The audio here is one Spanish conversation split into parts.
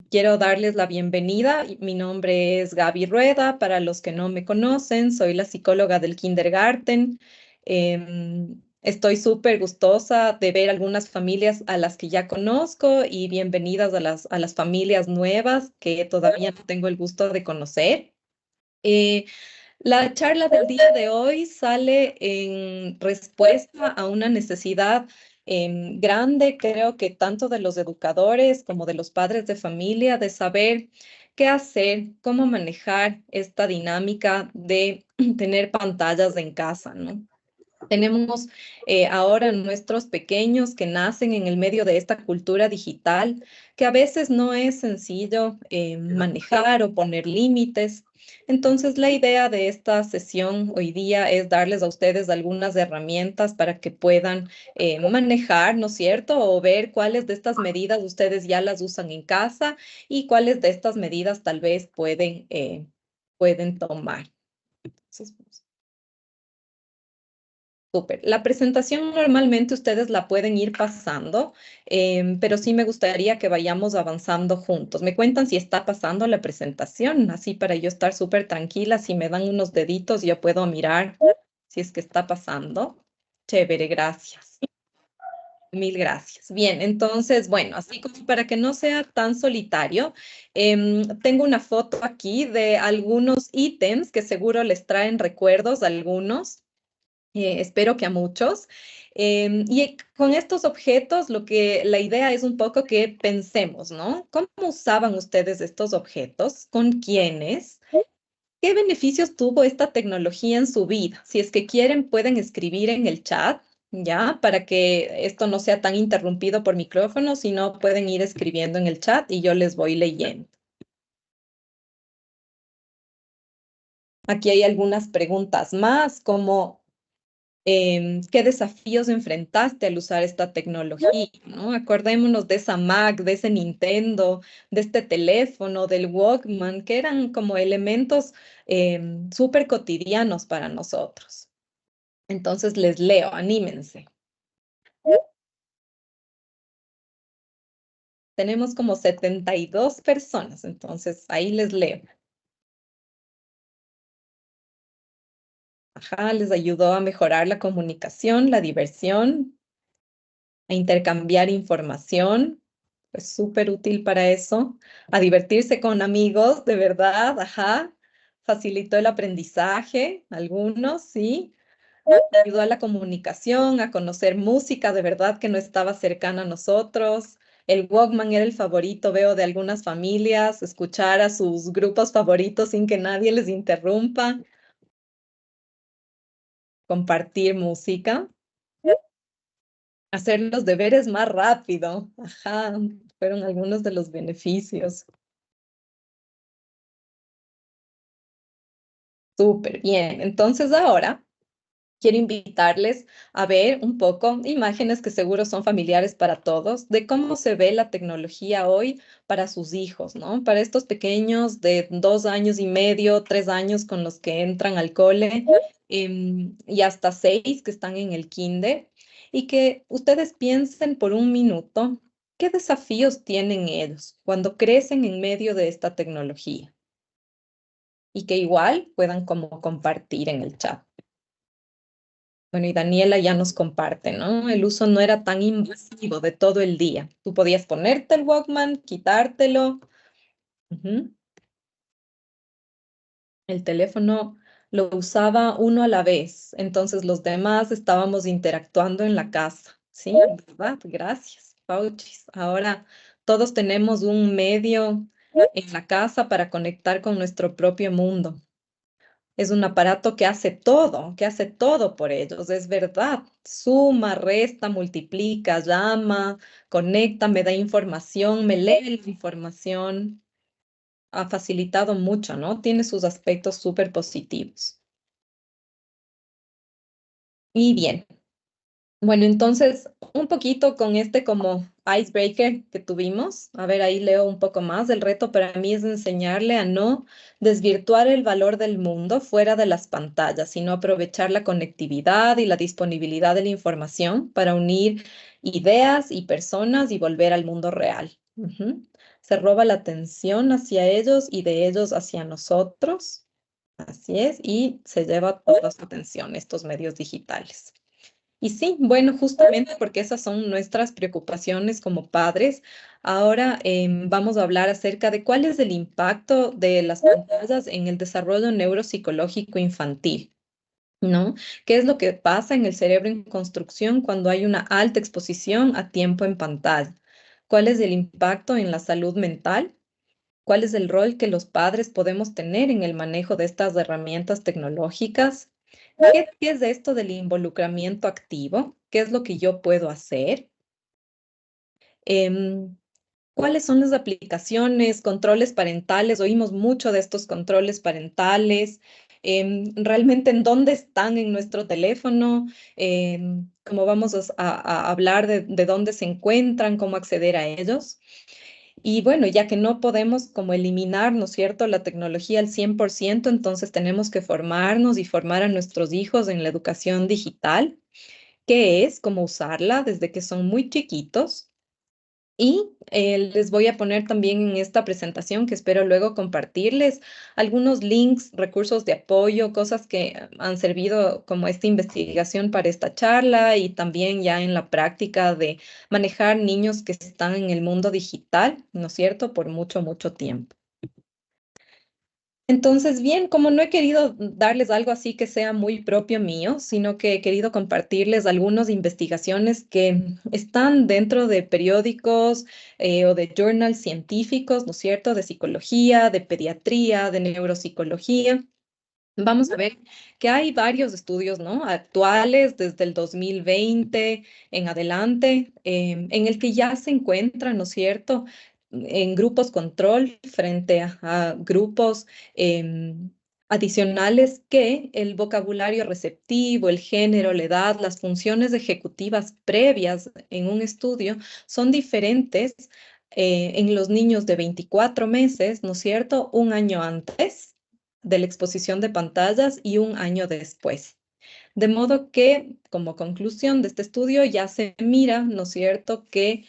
Quiero darles la bienvenida. Mi nombre es Gaby Rueda. Para los que no me conocen, soy la psicóloga del kindergarten. Estoy súper gustosa de ver algunas familias a las que ya conozco y bienvenidas a las familias nuevas que todavía no tengo el gusto de conocer. Eh, la charla del día de hoy sale en respuesta a una necesidad grande, creo que tanto de los educadores como de los padres de familia, de saber qué hacer, cómo manejar esta dinámica de tener pantallas en casa, ¿no? Tenemos ahora nuestros pequeños que nacen en el medio de esta cultura digital, que a veces no es sencillo manejar o poner límites. Entonces, la idea de esta sesión hoy día es darles a ustedes algunas herramientas para que puedan manejar, ¿no es cierto? O ver cuáles de estas medidas ustedes ya las usan en casa y cuáles de estas medidas tal vez pueden tomar. Entonces, súper. La presentación normalmente ustedes la pueden ir pasando, pero sí me gustaría que vayamos avanzando juntos. Me cuentan si está pasando la presentación, así para yo estar súper tranquila. Si me dan unos deditos, yo puedo mirar si es que está pasando. Chévere, gracias. Mil gracias. Bien, entonces, bueno, así como para que no sea tan solitario, tengo una foto aquí de algunos ítems que seguro les traen recuerdos a algunos. Espero que a muchos. Con estos objetos, la idea es un poco que pensemos, ¿no? ¿Cómo usaban ustedes estos objetos? ¿Con quiénes? ¿Qué beneficios tuvo esta tecnología en su vida? Si es que quieren, pueden escribir en el chat, ¿ya? Para que esto no sea tan interrumpido por micrófono, sino pueden ir escribiendo en el chat y yo les voy leyendo. Aquí hay algunas preguntas más, como ¿qué desafíos enfrentaste al usar esta tecnología? ¿No? Acordémonos de esa Mac, de ese Nintendo, de este teléfono, del Walkman, que eran como elementos súper cotidianos para nosotros. Entonces les leo, anímense. Tenemos como 72 personas, entonces ahí les leo. Ajá, les ayudó a mejorar la comunicación, la diversión, a intercambiar información. Es súper útil para eso, a divertirse con amigos, de verdad, ajá. Facilitó el aprendizaje, algunos, sí. Ayudó a la comunicación, a conocer música de verdad que no estaba cercana a nosotros. El Walkman era el favorito, veo, de algunas familias, escuchar a sus grupos favoritos sin que nadie les interrumpa, compartir música, hacer los deberes más rápido, ajá, fueron algunos de los beneficios. Súper bien. Entonces ahora quiero invitarles a ver un poco imágenes que seguro son familiares para todos de cómo se ve la tecnología hoy para sus hijos, ¿no? Para estos pequeños de 2 años y medio, 3 años con los que entran al cole y hasta 6 que están en el kinder y que ustedes piensen por un minuto qué desafíos tienen ellos cuando crecen en medio de esta tecnología y que igual puedan como compartir en el chat. Bueno, y Daniela ya nos comparte, ¿no? El uso no era tan invasivo de todo el día. Tú podías ponerte el Walkman, quitártelo. Ujú. El teléfono lo usaba uno a la vez, entonces los demás estábamos interactuando en la casa. Sí, ¿verdad? Gracias, Pauchis. Ahora todos tenemos un medio en la casa para conectar con nuestro propio mundo. Es un aparato que hace todo por ellos, es verdad. Suma, resta, multiplica, llama, conecta, me da información, me lee la información. Ha facilitado mucho, ¿no? Tiene sus aspectos súper positivos. Y bien, bueno, entonces un poquito con este como icebreaker que tuvimos. A ver, ahí leo un poco más. El reto para mí es enseñarle a no desvirtuar el valor del mundo fuera de las pantallas, sino aprovechar la conectividad y la disponibilidad de la información para unir ideas y personas y volver al mundo real. Ujú. se roba la atención hacia ellos y de ellos hacia nosotros. Así es, y se lleva toda su atención estos medios digitales. Y sí, bueno, justamente porque esas son nuestras preocupaciones como padres, ahora vamos a hablar acerca de cuál es el impacto de las pantallas en el desarrollo neuropsicológico infantil, ¿no? ¿Qué es lo que pasa en el cerebro en construcción cuando hay una alta exposición a tiempo en pantalla? ¿Cuál es el impacto en la salud mental? ¿Cuál es el rol que los padres podemos tener en el manejo de estas herramientas tecnológicas? ¿Qué es esto del involucramiento activo? ¿Qué es lo que yo puedo hacer? Em, ¿Cuáles son las aplicaciones, controles parentales? Oímos mucho de estos controles parentales. ¿Realmente en dónde están en nuestro teléfono? ¿Cómo vamos a hablar de dónde se encuentran? ¿Cómo acceder a ellos? Y bueno, ya que no podemos como eliminar, ¿no es cierto?, la tecnología al 100%, entonces tenemos que formarnos y formar a nuestros hijos en la educación digital, qué es, cómo usarla desde que son muy chiquitos. Y les voy a poner también en esta presentación, que espero luego compartirles, algunos links, recursos de apoyo, cosas que han servido como esta investigación para esta charla y también ya en la práctica de manejar niños que están en el mundo digital, ¿no es cierto?, por mucho, mucho tiempo. Entonces, bien, como no he querido darles algo así que sea muy propio mío, sino que he querido compartirles algunas investigaciones que están dentro de periódicos o de journals científicos, ¿no es cierto?, de psicología, de pediatría, de neuropsicología. Vamos a ver que hay varios estudios, ¿no?, actuales desde el 2020 en adelante, en el que ya se encuentran, ¿no es cierto?, en grupos control frente a grupos adicionales, que el vocabulario receptivo, el género, la edad, las funciones ejecutivas previas en un estudio son diferentes en los niños de 24 meses, ¿no es cierto?, un año antes de la exposición de pantallas y un año después. De modo que, como conclusión de este estudio, ya se mira, ¿no es cierto?, que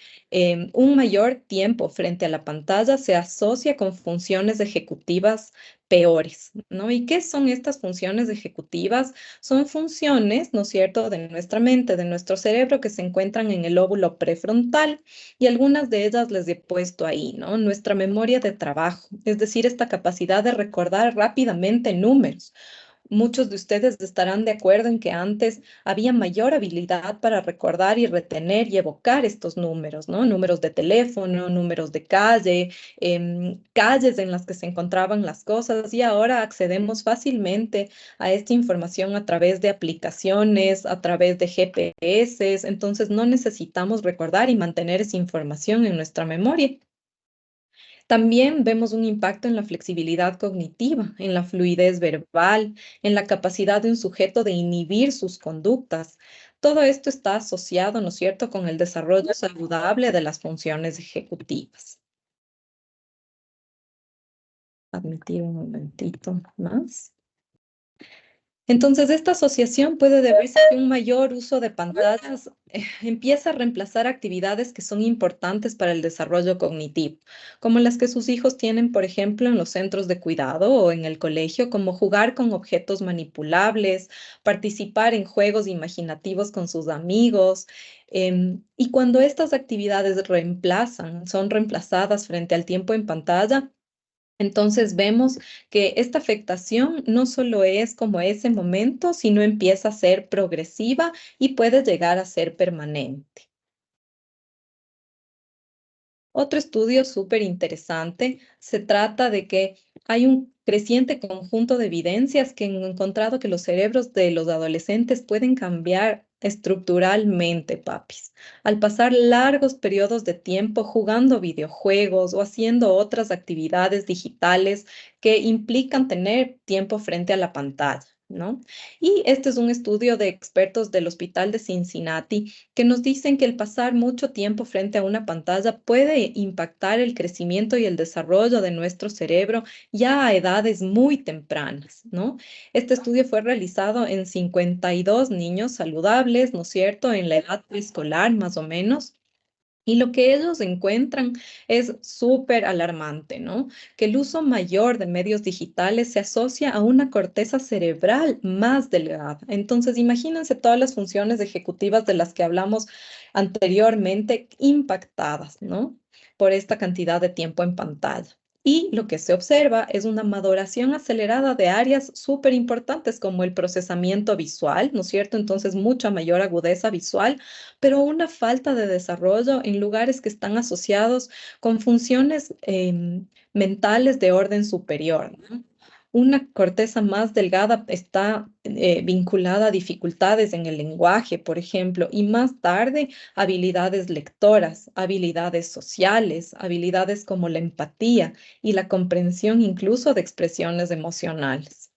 un mayor tiempo frente a la pantalla se asocia con funciones ejecutivas peores, ¿no? ¿Y qué son estas funciones ejecutivas? Son funciones, ¿no es cierto?, de nuestra mente, de nuestro cerebro, que se encuentran en el lóbulo prefrontal, y algunas de ellas les he puesto ahí, ¿no? Nuestra memoria de trabajo, es decir, esta capacidad de recordar rápidamente números. Muchos de ustedes estarán de acuerdo en que antes había mayor habilidad para recordar y retener y evocar estos números, ¿no? Números de teléfono, números de calle, calles en las que se encontraban las cosas, y ahora accedemos fácilmente a esta información a través de aplicaciones, a través de GPS, entonces no necesitamos recordar y mantener esa información en nuestra memoria. También vemos un impacto en la flexibilidad cognitiva, en la fluidez verbal, en la capacidad de un sujeto de inhibir sus conductas. Todo esto está asociado, ¿no es cierto?, con el desarrollo saludable de las funciones ejecutivas. Admitir un momentito más. Entonces, esta asociación puede deberse a que un mayor uso de pantallas empieza a reemplazar actividades que son importantes para el desarrollo cognitivo, como las que sus hijos tienen, por ejemplo, en los centros de cuidado o en el colegio, como jugar con objetos manipulables, participar en juegos imaginativos con sus amigos. Y cuando estas actividades son reemplazadas frente al tiempo en pantalla, entonces vemos que esta afectación no solo es como ese momento, sino empieza a ser progresiva y puede llegar a ser permanente. Otro estudio súper interesante se trata de que hay un creciente conjunto de evidencias que han encontrado que los cerebros de los adolescentes pueden cambiar estructuralmente, papis, al pasar largos periodos de tiempo jugando videojuegos o haciendo otras actividades digitales que implican tener tiempo frente a la pantalla, ¿no? Y este es un estudio de expertos del Hospital de Cincinnati que nos dicen que el pasar mucho tiempo frente a una pantalla puede impactar el crecimiento y el desarrollo de nuestro cerebro ya a edades muy tempranas, ¿no? Este estudio fue realizado en 52 niños saludables, ¿no es cierto?, en la edad preescolar más o menos. Y lo que ellos encuentran es súper alarmante, ¿no? Que el uso mayor de medios digitales se asocia a una corteza cerebral más delgada. Entonces, imagínense todas las funciones ejecutivas de las que hablamos anteriormente impactadas, ¿no? Por esta cantidad de tiempo en pantalla. Y lo que se observa es una maduración acelerada de áreas súper importantes como el procesamiento visual, ¿no es cierto? Entonces, mucha mayor agudeza visual, pero una falta de desarrollo en lugares que están asociados con funciones mentales de orden superior, ¿no? Una corteza más delgada está vinculada a dificultades en el lenguaje, por ejemplo, y más tarde habilidades lectoras, habilidades sociales, habilidades como la empatía y la comprensión incluso de expresiones emocionales.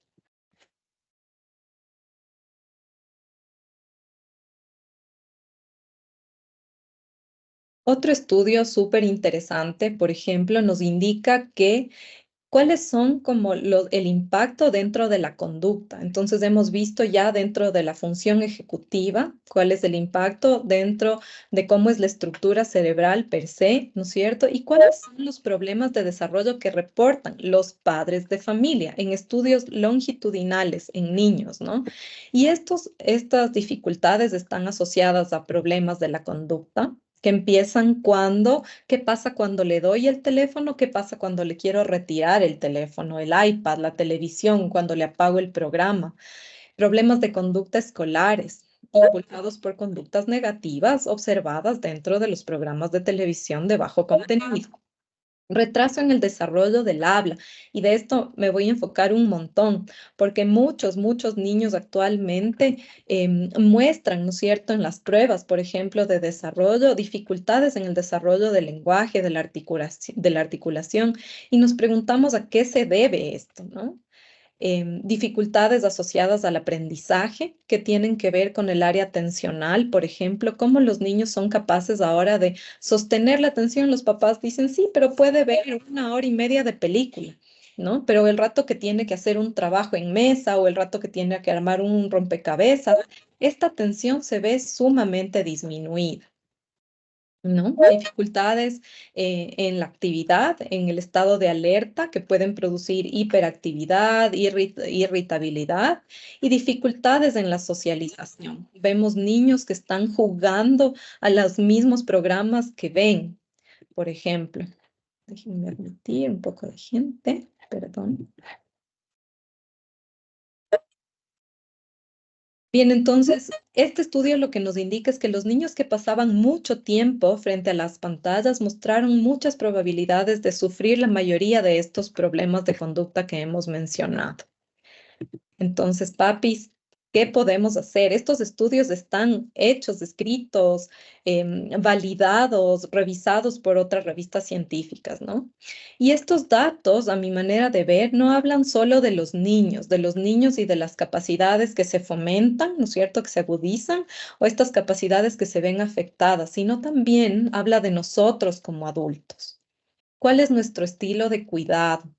Otro estudio súper interesante, por ejemplo, nos indica que cuáles son como el impacto dentro de la conducta. Entonces hemos visto ya dentro de la función ejecutiva cuál es el impacto dentro de cómo es la estructura cerebral per se, ¿no es cierto? Y cuáles son los problemas de desarrollo que reportan los padres de familia en estudios longitudinales en niños, ¿no? Y estas dificultades están asociadas a problemas de la conducta que empiezan cuando ¿qué pasa cuando le doy el teléfono? ¿Qué pasa cuando le quiero retirar el teléfono, el iPad, la televisión, cuando le apago el programa? Problemas de conducta escolares, impulsados por conductas negativas observadas dentro de los programas de televisión de bajo contenido. Retraso en el desarrollo del habla. Y de esto me voy a enfocar un montón, porque muchos niños actualmente muestran, ¿no es cierto?, en las pruebas, por ejemplo, de desarrollo, dificultades en el desarrollo del lenguaje, de la articulación, y nos preguntamos a qué se debe esto, ¿no? Dificultades asociadas al aprendizaje que tienen que ver con el área atencional, por ejemplo, cómo los niños son capaces ahora de sostener la atención. Los papás dicen, sí, pero puede ver 1 hora y media de película, ¿no? Pero el rato que tiene que hacer un trabajo en mesa o el rato que tiene que armar un rompecabezas, esta atención se ve sumamente disminuida. ¿No? Dificultades en la actividad, en el estado de alerta que pueden producir hiperactividad, irritabilidad y dificultades en la socialización. Vemos niños que están jugando a los mismos programas que ven, por ejemplo. Déjenme admitir un poco de gente, perdón. Bien, entonces, este estudio lo que nos indica es que los niños que pasaban mucho tiempo frente a las pantallas mostraron muchas probabilidades de sufrir la mayoría de estos problemas de conducta que hemos mencionado. Entonces, papis, ¿qué podemos hacer? Estos estudios están hechos, escritos, validados, revisados por otras revistas científicas, ¿no? Y estos datos, a mi manera de ver, no hablan solo de los niños y de las capacidades que se fomentan, ¿no es cierto?, que se agudizan, o estas capacidades que se ven afectadas, sino también habla de nosotros como adultos. ¿Cuál es nuestro estilo de cuidado?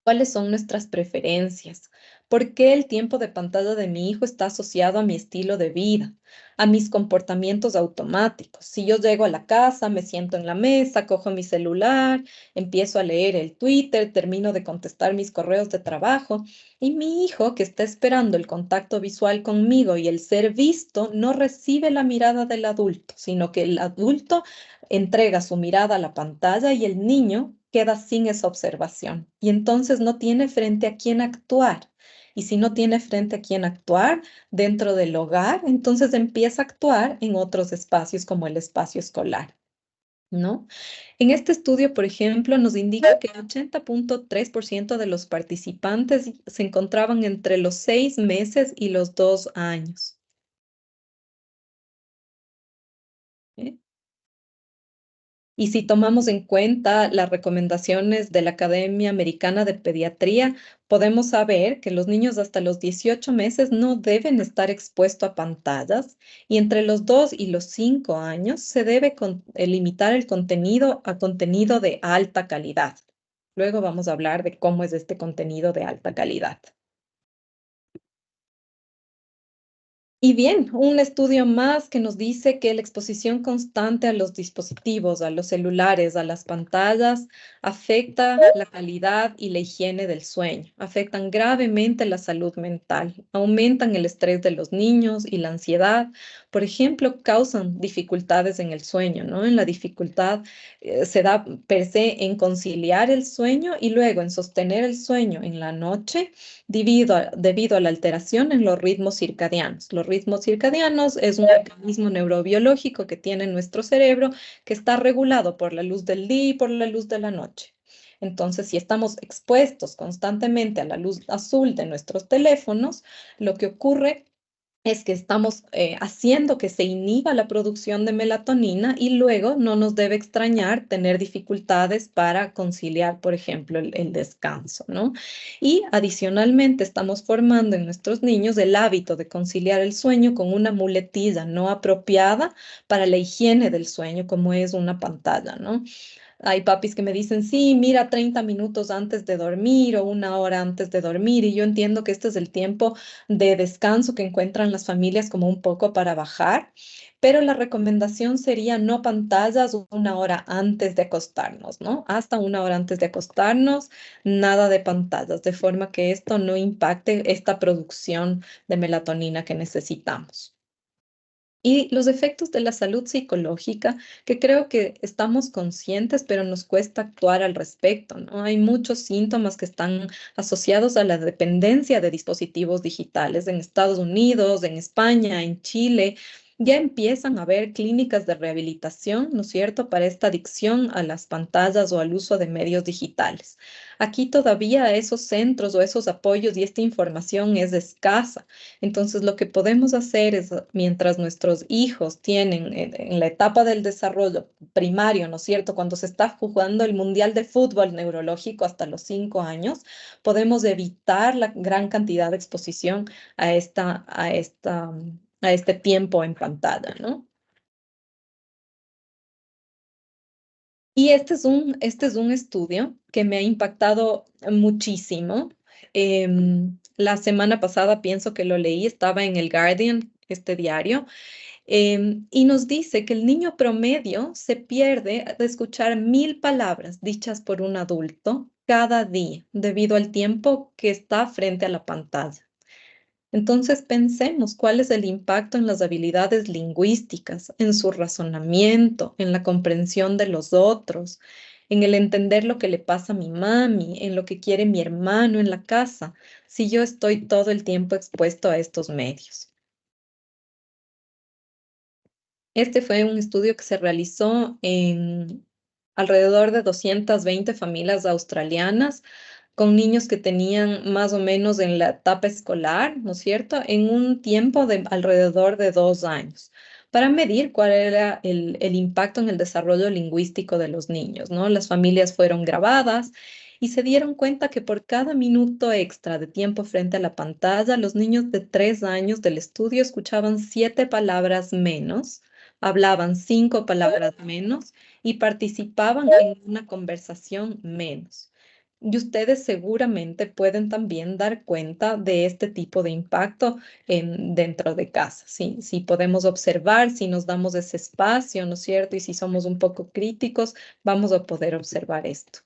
¿Cuáles son nuestras preferencias? ¿Por qué el tiempo de pantalla de mi hijo está asociado a mi estilo de vida, a mis comportamientos automáticos? Si yo llego a la casa, me siento en la mesa, cojo mi celular, empiezo a leer el Twitter, termino de contestar mis correos de trabajo y mi hijo, que está esperando el contacto visual conmigo y el ser visto, no recibe la mirada del adulto, sino que el adulto entrega su mirada a la pantalla y el niño queda sin esa observación y entonces no tiene frente a quién actuar. Y si no tiene frente a quién actuar dentro del hogar, entonces empieza a actuar en otros espacios como el espacio escolar, ¿no? En este estudio, por ejemplo, nos indica que el 80,3% de los participantes se encontraban entre los 6 meses y los 2 años. ¿Eh? Y si tomamos en cuenta las recomendaciones de la Academia Americana de Pediatría, podemos saber que los niños hasta los 18 meses no deben estar expuestos a pantallas y entre los 2 y los 5 años se debe limitar el contenido a contenido de alta calidad. Luego vamos a hablar de cómo es este contenido de alta calidad. Y bien, un estudio más que nos dice que la exposición constante a los dispositivos, a los celulares, a las pantallas, afecta la calidad y la higiene del sueño, afectan gravemente la salud mental, aumentan el estrés de los niños y la ansiedad. Por ejemplo, causan dificultades en el sueño, ¿no? En la dificultad se da per se en conciliar el sueño y luego en sostener el sueño en la noche debido a la alteración en los ritmos circadianos. Los ritmos circadianos es un mecanismo neurobiológico que tiene nuestro cerebro que está regulado por la luz del día y por la luz de la noche. Entonces, si estamos expuestos constantemente a la luz azul de nuestros teléfonos, lo que ocurre es que estamos haciendo que se inhiba la producción de melatonina y luego no nos debe extrañar tener dificultades para conciliar, por ejemplo, el descanso, ¿no? Y adicionalmente estamos formando en nuestros niños el hábito de conciliar el sueño con una muletilla no apropiada para la higiene del sueño, como es una pantalla, ¿no? Hay papis que me dicen, sí, mira, 30 minutos antes de dormir o una hora antes de dormir. Y yo entiendo que este es el tiempo de descanso que encuentran las familias como un poco para bajar, pero la recomendación sería no pantallas una hora antes de acostarnos, ¿no? Hasta una hora antes de acostarnos, nada de pantallas, de forma que esto no impacte esta producción de melatonina que necesitamos. Y los efectos de la salud psicológica, que creo que estamos conscientes, pero nos cuesta actuar al respecto, ¿no? Hay muchos síntomas que están asociados a la dependencia de dispositivos digitales en Estados Unidos, en España, en Chile. Ya empiezan a haber clínicas de rehabilitación, ¿no es cierto?, para esta adicción a las pantallas o al uso de medios digitales. Aquí todavía esos centros o esos apoyos y esta información es escasa. Entonces, lo que podemos hacer es, mientras nuestros hijos tienen en la etapa del desarrollo primario, ¿no es cierto? Cuando se está jugando el Mundial de Fútbol Neurológico hasta los 5 años, podemos evitar la gran cantidad de exposición a este tiempo en pantalla, ¿no? Y este es un estudio que me ha impactado muchísimo. La semana pasada pienso que lo leí, estaba en el Guardian, este diario, y nos dice que el niño promedio se pierde de escuchar 1.000 palabras dichas por un adulto cada día debido al tiempo que está frente a la pantalla. Entonces pensemos cuál es el impacto en las habilidades lingüísticas, en su razonamiento, en la comprensión de los otros, en el entender lo que le pasa a mi mami, en lo que quiere mi hermano en la casa, si yo estoy todo el tiempo expuesto a estos medios. Este fue un estudio que se realizó en alrededor de 220 familias australianas con niños que tenían más o menos en la etapa escolar, ¿no es cierto?, en un tiempo de alrededor de 2 años, para medir cuál era el impacto en el desarrollo lingüístico de los niños, ¿no? Las familias fueron grabadas y se dieron cuenta que por cada minuto extra de tiempo frente a la pantalla, los niños de 3 años del estudio escuchaban 7 palabras menos, hablaban 5 palabras menos y participaban en una conversación menos. Y ustedes seguramente pueden también dar cuenta de este tipo de impacto dentro de casa. ¿Sí? Si podemos observar, si nos damos ese espacio, ¿no es cierto? Y si somos un poco críticos, vamos a poder observar esto.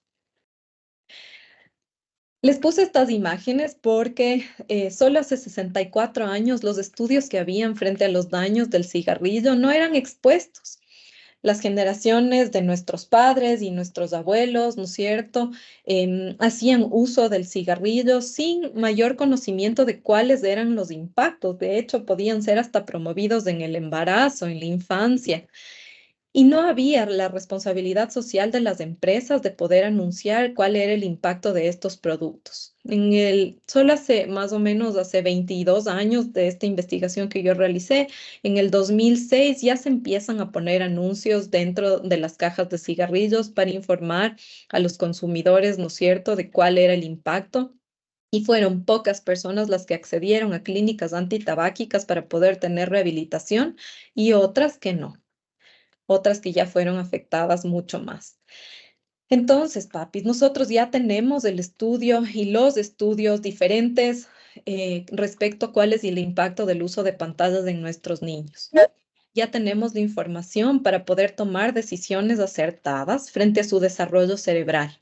Les puse estas imágenes porque solo hace 64 años los estudios que habían frente a los daños del cigarrillo no eran expuestos. Las generaciones de nuestros padres y nuestros abuelos, ¿no es cierto?, hacían uso del cigarrillo sin mayor conocimiento de cuáles eran los impactos. De hecho, podían ser hasta promovidos en el embarazo, en la infancia. Y no había la responsabilidad social de las empresas de poder anunciar cuál era el impacto de estos productos. Solo hace más o menos hace 22 años de esta investigación que yo realicé, en el 2006 ya se empiezan a poner anuncios dentro de las cajas de cigarrillos para informar a los consumidores, ¿no es cierto?, de cuál era el impacto. Y fueron pocas personas las que accedieron a clínicas antitabáquicas para poder tener rehabilitación y otras que no, otras que ya fueron afectadas mucho más. Entonces, papis, nosotros ya tenemos el estudio y los estudios diferentes respecto a cuál es el impacto del uso de pantallas en nuestros niños. Ya tenemos la información para poder tomar decisiones acertadas frente a su desarrollo cerebral.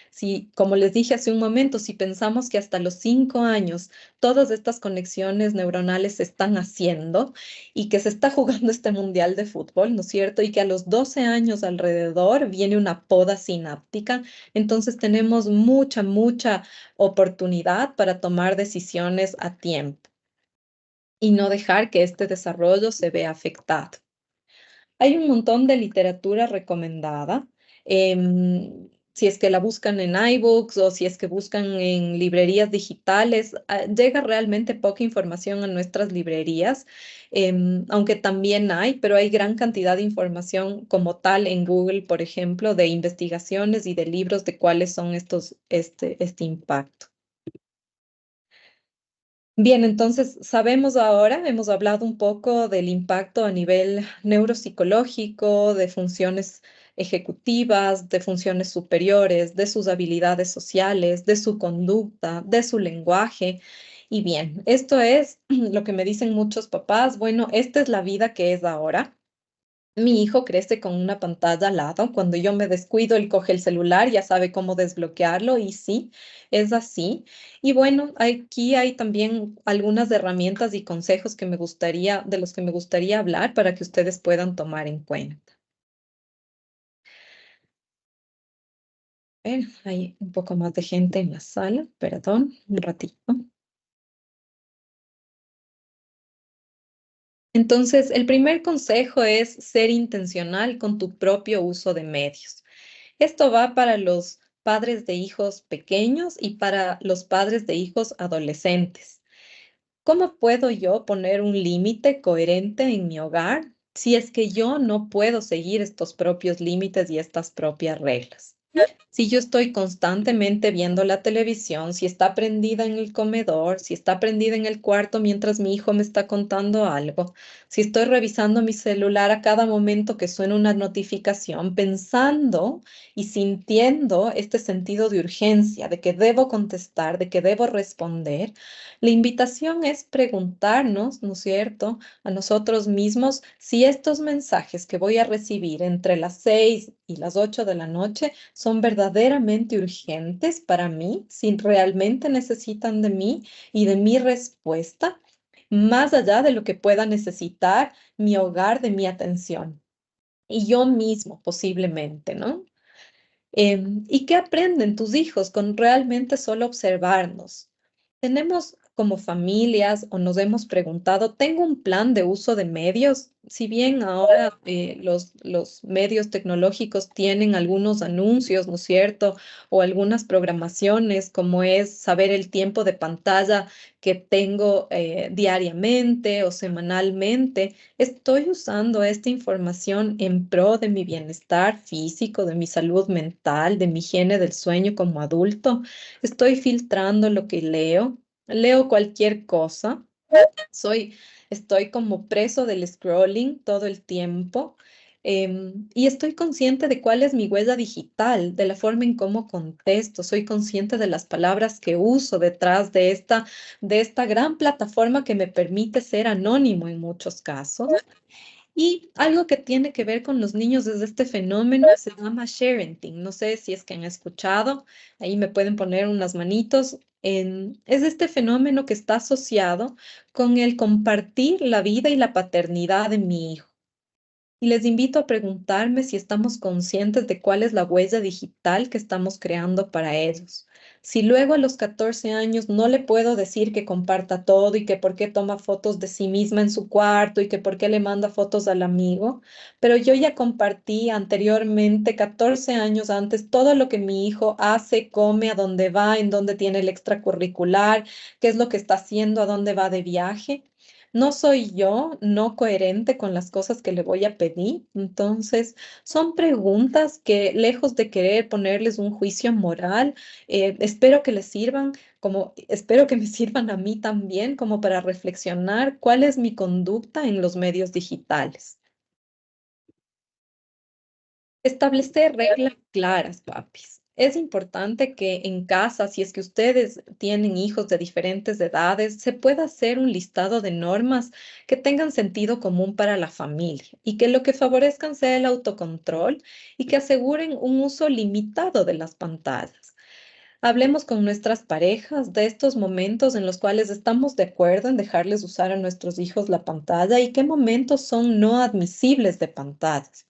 Si, como les dije hace un momento, si pensamos que hasta los 5 años todas estas conexiones neuronales se están haciendo y que se está jugando este mundial de fútbol, ¿no es cierto? Y que a los 12 años alrededor viene una poda sináptica, entonces tenemos mucha oportunidad para tomar decisiones a tiempo y no dejar que este desarrollo se vea afectado. Hay un montón de literatura recomendada. Si es que la buscan en iBooks o si es que buscan en librerías digitales, llega realmente poca información a nuestras librerías, aunque también hay, pero hay gran cantidad de información como tal en Google, por ejemplo, de investigaciones y de libros de cuáles son este impacto. Bien, entonces sabemos ahora, hemos hablado un poco del impacto a nivel neuropsicológico, de funciones ejecutivas, de funciones superiores, de sus habilidades sociales, de su conducta, de su lenguaje. Y bien, esto es lo que me dicen muchos papás. Bueno, esta es la vida que es ahora. Mi hijo crece con una pantalla al lado. Cuando yo me descuido, él coge el celular, ya sabe cómo desbloquearlo y sí, es así. Y bueno, aquí hay también algunas herramientas y consejos de los que me gustaría hablar para que ustedes puedan tomar en cuenta. Hay un poco más de gente en la sala, perdón, un ratito. Entonces, el primer consejo es ser intencional con tu propio uso de medios. Esto va para los padres de hijos pequeños y para los padres de hijos adolescentes. ¿Cómo puedo yo poner un límite coherente en mi hogar si es que yo no puedo seguir estos propios límites y estas propias reglas? Si yo estoy constantemente viendo la televisión, si está prendida en el comedor, si está prendida en el cuarto mientras mi hijo me está contando algo, si estoy revisando mi celular a cada momento que suena una notificación, pensando y sintiendo este sentido de urgencia, de que debo contestar, de que debo responder, la invitación es preguntarnos, ¿no es cierto?, a nosotros mismos si estos mensajes que voy a recibir entre las 6 y las 8 de la noche son verdaderamente urgentes para mí, si realmente necesitan de mí y de mi respuesta, más allá de lo que pueda necesitar mi hogar de mi atención. Y yo mismo posiblemente, ¿no? ¿Y qué aprenden tus hijos con realmente solo observarnos? Tenemos como familias o nos hemos preguntado, ¿tengo un plan de uso de medios? Si bien ahora los medios tecnológicos tienen algunos anuncios, ¿no es cierto? O algunas programaciones, como es saber el tiempo de pantalla que tengo diariamente o semanalmente. Estoy usando esta información en pro de mi bienestar físico, de mi salud mental, de mi higiene del sueño como adulto. Estoy filtrando lo que leo. Leo cualquier cosa. Soy, estoy como preso del scrolling todo el tiempo. Y estoy consciente de cuál es mi huella digital, de la forma en cómo contesto. Soy consciente de las palabras que uso detrás de esta gran plataforma que me permite ser anónimo en muchos casos. Y algo que tiene que ver con los niños es este fenómeno que se llama sharenting. No sé si es que han escuchado, ahí me pueden poner unas manitos. Es este fenómeno que está asociado con el compartir la vida y la paternidad de mi hijo. Y les invito a preguntarme si estamos conscientes de cuál es la huella digital que estamos creando para ellos. Si luego a los 14 años no le puedo decir que comparta todo y que por qué toma fotos de sí misma en su cuarto y que por qué le manda fotos al amigo, pero yo ya compartí anteriormente, 14 años antes, todo lo que mi hijo hace, come, a dónde va, en dónde tiene el extracurricular, qué es lo que está haciendo, a dónde va de viaje. No soy yo no coherente con las cosas que le voy a pedir. Entonces, son preguntas que, lejos de querer ponerles un juicio moral, espero que les sirvan, espero que me sirvan a mí también, como para reflexionar cuál es mi conducta en los medios digitales. Establecer reglas claras, papis. Es importante que en casa, si es que ustedes tienen hijos de diferentes edades, se pueda hacer un listado de normas que tengan sentido común para la familia y que lo que favorezcan sea el autocontrol y que aseguren un uso limitado de las pantallas. Hablemos con nuestras parejas de estos momentos en los cuales estamos de acuerdo en dejarles usar a nuestros hijos la pantalla y qué momentos son no admisibles de pantallas.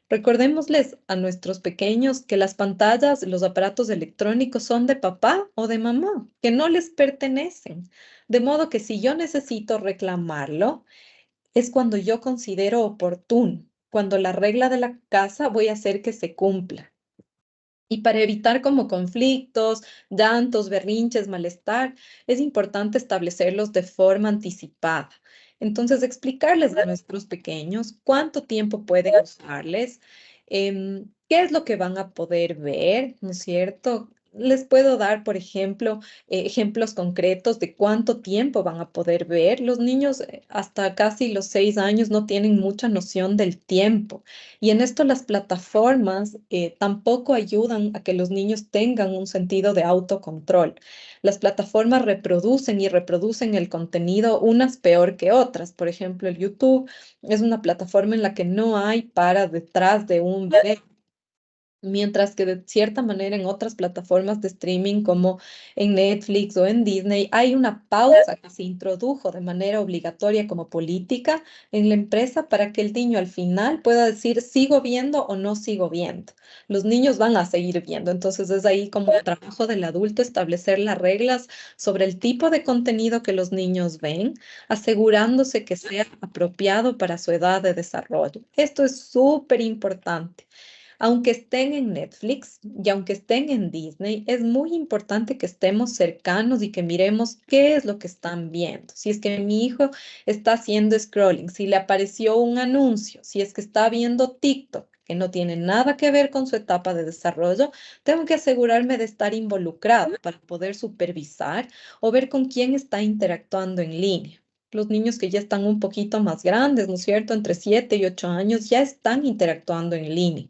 Recordémosles a nuestros pequeños que las pantallas, los aparatos electrónicos son de papá o de mamá, que no les pertenecen. De modo que si yo necesito reclamarlo, es cuando yo considero oportuno, cuando la regla de la casa voy a hacer que se cumpla. Y para evitar como conflictos, llantos, berrinches, malestar, es importante establecerlos de forma anticipada. Entonces, explicarles a nuestros pequeños cuánto tiempo pueden usarles, qué es lo que van a poder ver, ¿no es cierto? Les puedo dar, por ejemplo, ejemplos concretos de cuánto tiempo van a poder ver. Los niños hasta casi los 6 años no tienen mucha noción del tiempo. Y en esto las plataformas tampoco ayudan a que los niños tengan un sentido de autocontrol. Las plataformas reproducen y reproducen el contenido, unas peor que otras. Por ejemplo, el YouTube es una plataforma en la que no hay para detrás de un video. Mientras que de cierta manera en otras plataformas de streaming como en Netflix o en Disney hay una pausa que se introdujo de manera obligatoria como política en la empresa para que el niño al final pueda decir sigo viendo o no sigo viendo. Los niños van a seguir viendo, entonces es ahí como el trabajo del adulto establecer las reglas sobre el tipo de contenido que los niños ven, asegurándose que sea apropiado para su edad de desarrollo. Esto es súper importante. Aunque estén en Netflix y aunque estén en Disney, es muy importante que estemos cercanos y que miremos qué es lo que están viendo. Si es que mi hijo está haciendo scrolling, si le apareció un anuncio, si es que está viendo TikTok, que no tiene nada que ver con su etapa de desarrollo, tengo que asegurarme de estar involucrado para poder supervisar o ver con quién está interactuando en línea. Los niños que ya están un poquito más grandes, ¿no es cierto? Entre 7 y 8 años ya están interactuando en línea.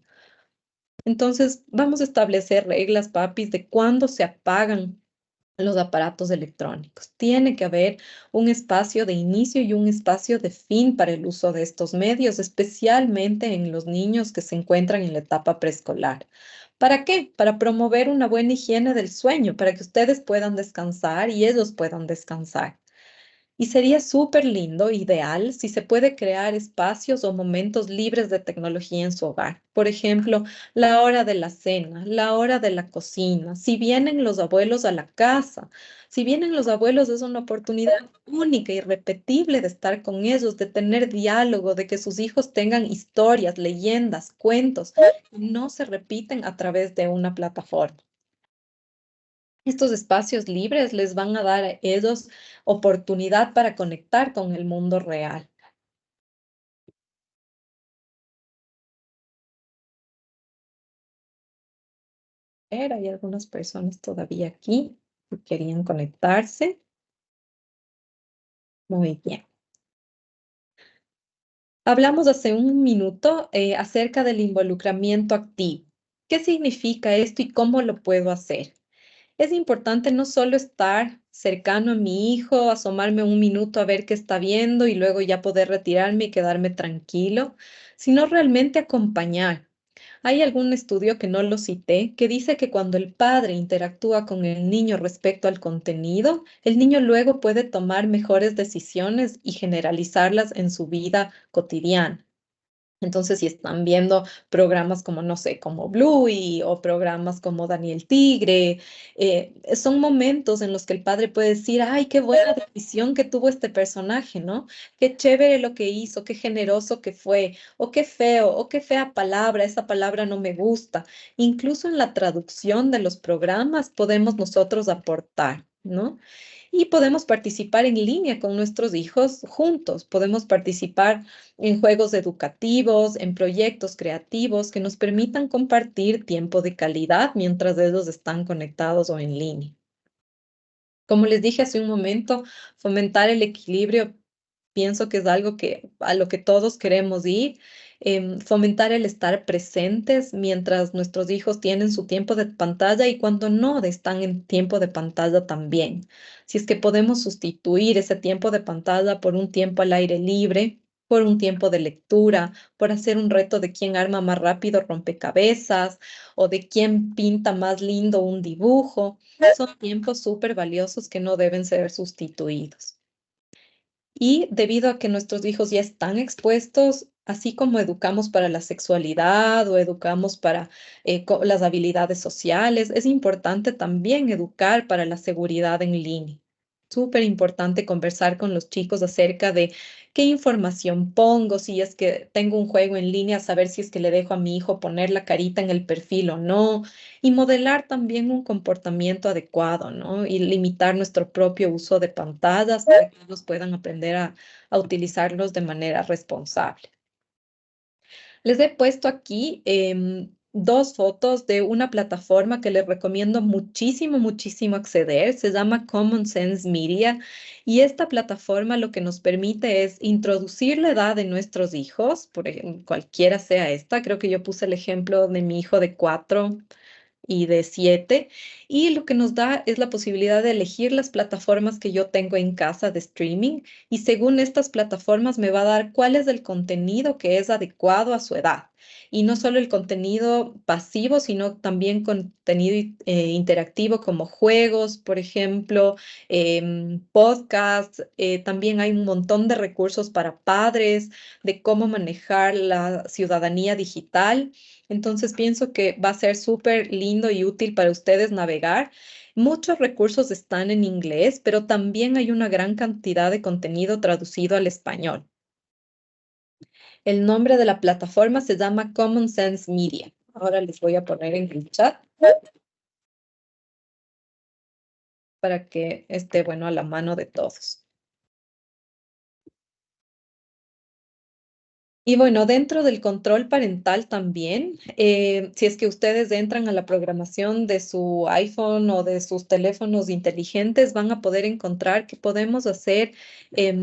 Entonces, vamos a establecer reglas, papis, de cuándo se apagan los aparatos electrónicos. Tiene que haber un espacio de inicio y un espacio de fin para el uso de estos medios, especialmente en los niños que se encuentran en la etapa preescolar. ¿Para qué? Para promover una buena higiene del sueño, para que ustedes puedan descansar y ellos puedan descansar. Y sería súper lindo, ideal, si se puede crear espacios o momentos libres de tecnología en su hogar. Por ejemplo, la hora de la cena, la hora de la cocina, si vienen los abuelos a la casa. Si vienen los abuelos es una oportunidad única y repetible de estar con ellos, de tener diálogo, de que sus hijos tengan historias, leyendas, cuentos, que no se repiten a través de una plataforma. Estos espacios libres les van a dar a ellos oportunidad para conectar con el mundo real. Hay algunas personas todavía aquí que querían conectarse. Muy bien. Hablamos hace un minuto acerca del involucramiento activo. ¿Qué significa esto y cómo lo puedo hacer? Es importante no solo estar cercano a mi hijo, asomarme un minuto a ver qué está viendo y luego ya poder retirarme y quedarme tranquilo, sino realmente acompañar. Hay algún estudio que no lo cité que dice que cuando el padre interactúa con el niño respecto al contenido, el niño luego puede tomar mejores decisiones y generalizarlas en su vida cotidiana. Entonces, si están viendo programas como, no sé, como Bluey o programas como Daniel Tigre, son momentos en los que el padre puede decir, ay, qué buena decisión que tuvo este personaje, ¿no? Qué chévere lo que hizo, qué generoso que fue, o qué feo, o qué fea palabra, esa palabra no me gusta. Incluso en la traducción de los programas podemos nosotros aportar, ¿no? Y podemos participar en línea con nuestros hijos juntos. Podemos participar en juegos educativos, en proyectos creativos que nos permitan compartir tiempo de calidad mientras ellos están conectados o en línea. Como les dije hace un momento, fomentar el equilibrio pienso que es algo que a lo que todos queremos ir. fomentar el estar presentes mientras nuestros hijos tienen su tiempo de pantalla y cuando no están en tiempo de pantalla también. Si es que podemos sustituir ese tiempo de pantalla por un tiempo al aire libre, por un tiempo de lectura, por hacer un reto de quién arma más rápido rompecabezas o de quién pinta más lindo un dibujo, son tiempos súper valiosos que no deben ser sustituidos. Y debido a que nuestros hijos ya están expuestos, así como educamos para la sexualidad o educamos para las habilidades sociales, es importante también educar para la seguridad en línea. Súper importante conversar con los chicos acerca de qué información pongo, si es que tengo un juego en línea, saber si es que le dejo a mi hijo poner la carita en el perfil o no, y modelar también un comportamiento adecuado, ¿no? Y limitar nuestro propio uso de pantallas para que ellos puedan aprender a utilizarlos de manera responsable. Les he puesto aquí dos fotos de una plataforma que les recomiendo muchísimo, muchísimo acceder. Se llama Common Sense Media y esta plataforma lo que nos permite es introducir la edad de nuestros hijos, por ejemplo, cualquiera sea esta. Creo que yo puse el ejemplo de mi hijo de 4 y de 7. Y lo que nos da es la posibilidad de elegir las plataformas que yo tengo en casa de streaming. Y según estas plataformas me va a dar cuál es el contenido que es adecuado a su edad. Y no solo el contenido pasivo, sino también contenido interactivo como juegos, por ejemplo, podcasts. También hay un montón de recursos para padres de cómo manejar la ciudadanía digital. Entonces pienso que va a ser súper lindo y útil para ustedes navegar. Muchos recursos están en inglés, pero también hay una gran cantidad de contenido traducido al español. El nombre de la plataforma se llama Common Sense Media. Ahora les voy a poner en el chat para que esté, bueno, a la mano de todos. Y bueno, dentro del control parental también, si es que ustedes entran a la programación de su iPhone o de sus teléfonos inteligentes, van a poder encontrar que podemos hacer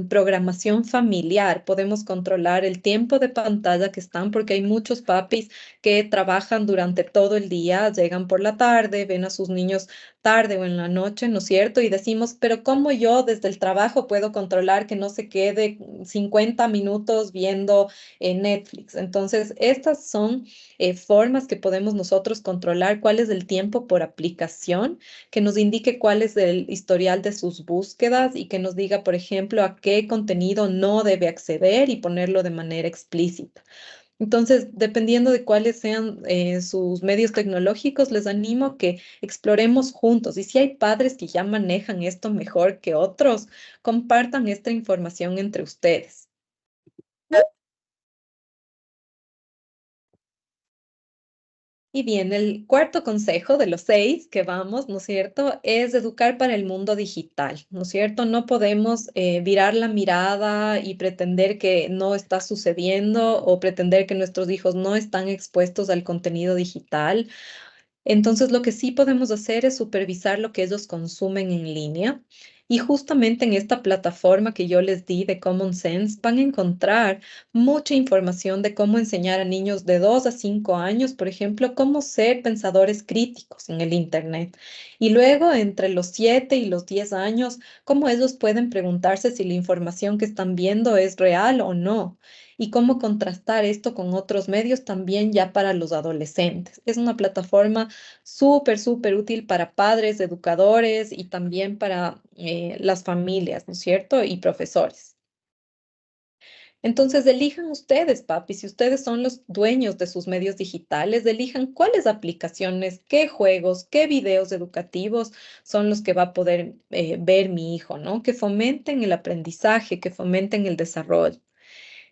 programación familiar, podemos controlar el tiempo de pantalla que están, porque hay muchos papis que trabajan durante todo el día, llegan por la tarde, ven a sus niños tarde o en la noche, ¿no es cierto? Y decimos, pero ¿cómo yo desde el trabajo puedo controlar que no se quede 50 minutos viendo Netflix? Entonces, estas son formas que podemos nosotros controlar cuál es el tiempo por aplicación, que nos indique cuál es el historial de sus búsquedas y que nos diga, por ejemplo, a qué contenido no debe acceder y ponerlo de manera explícita. Entonces, dependiendo de cuáles sean sus medios tecnológicos, les animo a que exploremos juntos. Y si hay padres que ya manejan esto mejor que otros, compartan esta información entre ustedes. Y bien, el cuarto consejo de los 6 que vamos, ¿no es cierto?, es educar para el mundo digital, ¿no es cierto? No podemos virar la mirada y pretender que no está sucediendo o pretender que nuestros hijos no están expuestos al contenido digital. Entonces, lo que sí podemos hacer es supervisar lo que ellos consumen en línea. Y justamente en esta plataforma que yo les di de Common Sense van a encontrar mucha información de cómo enseñar a niños de 2 a 5 años, por ejemplo, cómo ser pensadores críticos en el Internet. Y luego, entre los 7 y los 10 años, cómo ellos pueden preguntarse si la información que están viendo es real o no y cómo contrastar esto con otros medios también ya para los adolescentes. Es una plataforma súper, súper útil para padres, educadores y también para las familias, ¿no es cierto? Y profesores. Entonces, elijan ustedes, papi, si ustedes son los dueños de sus medios digitales, elijan cuáles aplicaciones, qué juegos, qué videos educativos son los que va a poder ver mi hijo, ¿no? Que fomenten el aprendizaje, que fomenten el desarrollo.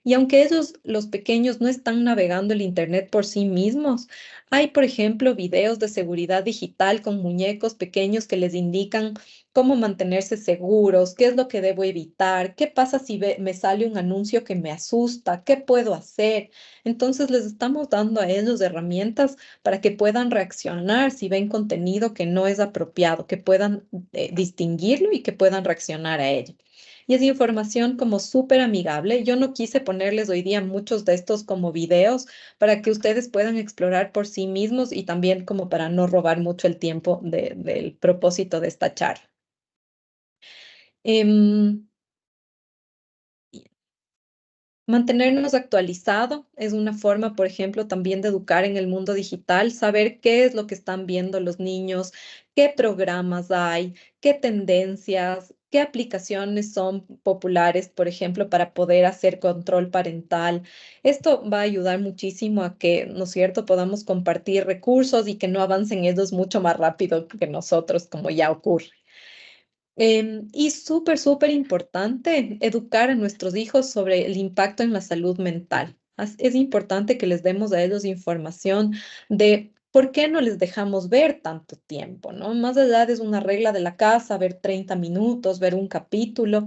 Y aunque ellos, los pequeños, no están navegando el Internet por sí mismos, hay, por ejemplo, videos de seguridad digital con muñecos pequeños que les indican cómo mantenerse seguros, qué es lo que debo evitar, qué pasa si me sale un anuncio que me asusta, qué puedo hacer. Entonces les estamos dando a ellos herramientas para que puedan reaccionar si ven contenido que no es apropiado, que puedan distinguirlo y que puedan reaccionar a ello. y es información como súper amigable. Yo no quise ponerles hoy día muchos de estos como videos para que ustedes puedan explorar por sí mismos y también como para no robar mucho el tiempo del propósito de esta charla. Em, Mantenernos actualizado es una forma, por ejemplo, también de educar en el mundo digital, saber qué es lo que están viendo los niños, qué programas hay, qué tendencias, qué aplicaciones son populares, por ejemplo, para poder hacer control parental. Esto va a ayudar muchísimo a que, ¿no es cierto?, podamos compartir recursos y que no avancen ellos mucho más rápido que nosotros, como ya ocurre. Y súper, súper importante educar a nuestros hijos sobre el impacto en la salud mental. Es importante que les demos a ellos información de por qué no les dejamos ver tanto tiempo, ¿no? Más allá de una regla de la casa, ver 30 minutos, ver un capítulo,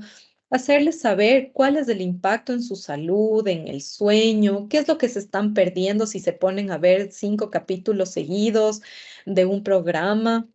hacerles saber cuál es el impacto en su salud, en el sueño, qué es lo que se están perdiendo si se ponen a ver 5 capítulos seguidos de un programa,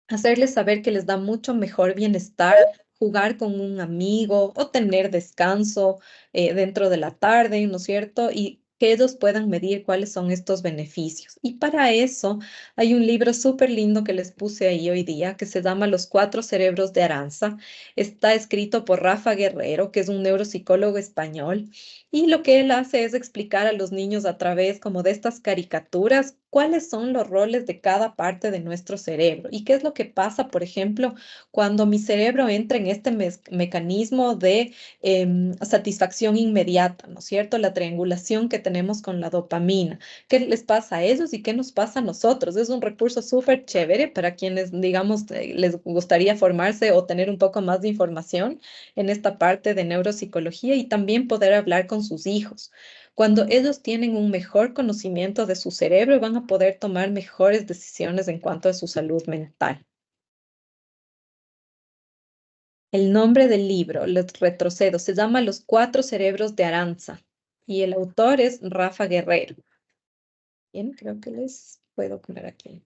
hacerles saber que les da mucho mejor bienestar jugar con un amigo o tener descanso dentro de la tarde, ¿no es cierto? Y que ellos puedan medir cuáles son estos beneficios. Y para eso hay un libro súper lindo que les puse ahí hoy día que se llama Los cuatro cerebros de Aranza. Está escrito por Rafa Guerrero, que es un neuropsicólogo español. Y lo que él hace es explicar a los niños a través como de estas caricaturas cuáles son los roles de cada parte de nuestro cerebro y qué es lo que pasa, por ejemplo, cuando mi cerebro entra en este mecanismo de satisfacción inmediata, ¿no es cierto? La triangulación que tenemos con la dopamina. ¿Qué les pasa a ellos y qué nos pasa a nosotros? Es un recurso súper chévere para quienes, digamos, les gustaría formarse o tener un poco más de información en esta parte de neuropsicología y también poder hablar con sus hijos. Cuando ellos tienen un mejor conocimiento de su cerebro, van a poder tomar mejores decisiones en cuanto a su salud mental. El nombre del libro, les retrocedo, se llama Los cuatro cerebros de Aranza y el autor es Rafa Guerrero. Bien, creo que les puedo poner aquí.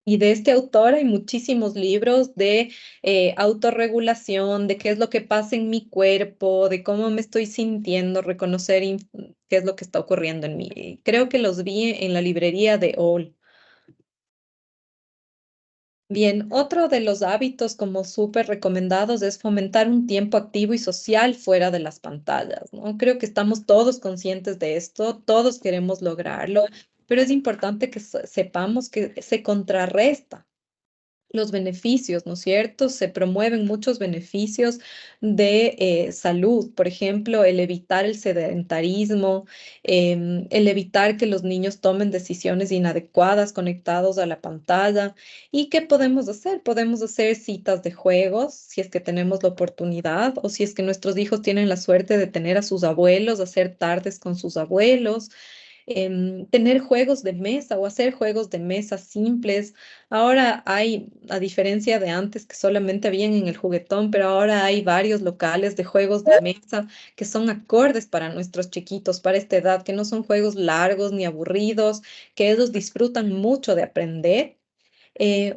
Y de este autor hay muchísimos libros de autorregulación, de qué es lo que pasa en mi cuerpo, de cómo me estoy sintiendo, reconocer qué es lo que está ocurriendo en mí. Creo que los vi en la librería de All. Bien, otro de los hábitos como súper recomendados es fomentar un tiempo activo y social fuera de las pantallas, ¿no? Creo que estamos todos conscientes de esto, todos queremos lograrlo, pero es importante que sepamos que se contrarresta los beneficios, ¿no es cierto? Se promueven muchos beneficios de salud, por ejemplo, el evitar el sedentarismo, el evitar que los niños tomen decisiones inadecuadas conectados a la pantalla. ¿Y qué podemos hacer? Podemos hacer citas de juegos, si es que tenemos la oportunidad, o si es que nuestros hijos tienen la suerte de tener a sus abuelos, hacer tardes con sus abuelos, tener juegos de mesa o hacer juegos de mesa simples. Ahora hay, a diferencia de antes que solamente habían en el juguetón, pero ahora hay varios locales de juegos de mesa que son acordes para nuestros chiquitos, para esta edad, que no son juegos largos ni aburridos, que ellos disfrutan mucho de aprender.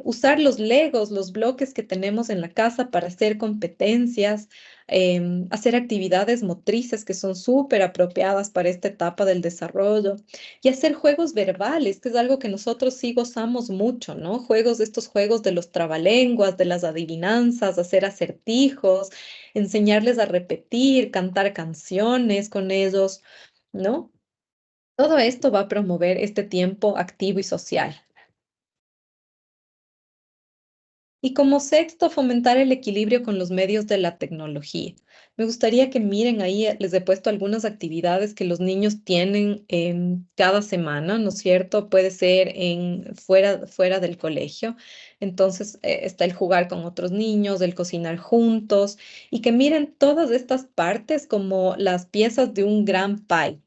Usar los legos, los bloques que tenemos en la casa para hacer competencias, hacer actividades motrices que son súper apropiadas para esta etapa del desarrollo y hacer juegos verbales, que es algo que nosotros sí gozamos mucho, ¿no? Juegos, estos juegos de los trabalenguas, de las adivinanzas, hacer acertijos, enseñarles a repetir, cantar canciones con ellos, ¿no? Todo esto va a promover este tiempo activo y social. Y como sexto, fomentar el equilibrio con los medios de la tecnología. Me gustaría que miren ahí, les he puesto algunas actividades que los niños tienen cada semana, ¿no es cierto? Puede ser fuera del colegio. Entonces, está el jugar con otros niños, el cocinar juntos y que miren todas estas partes como las piezas de un gran pie.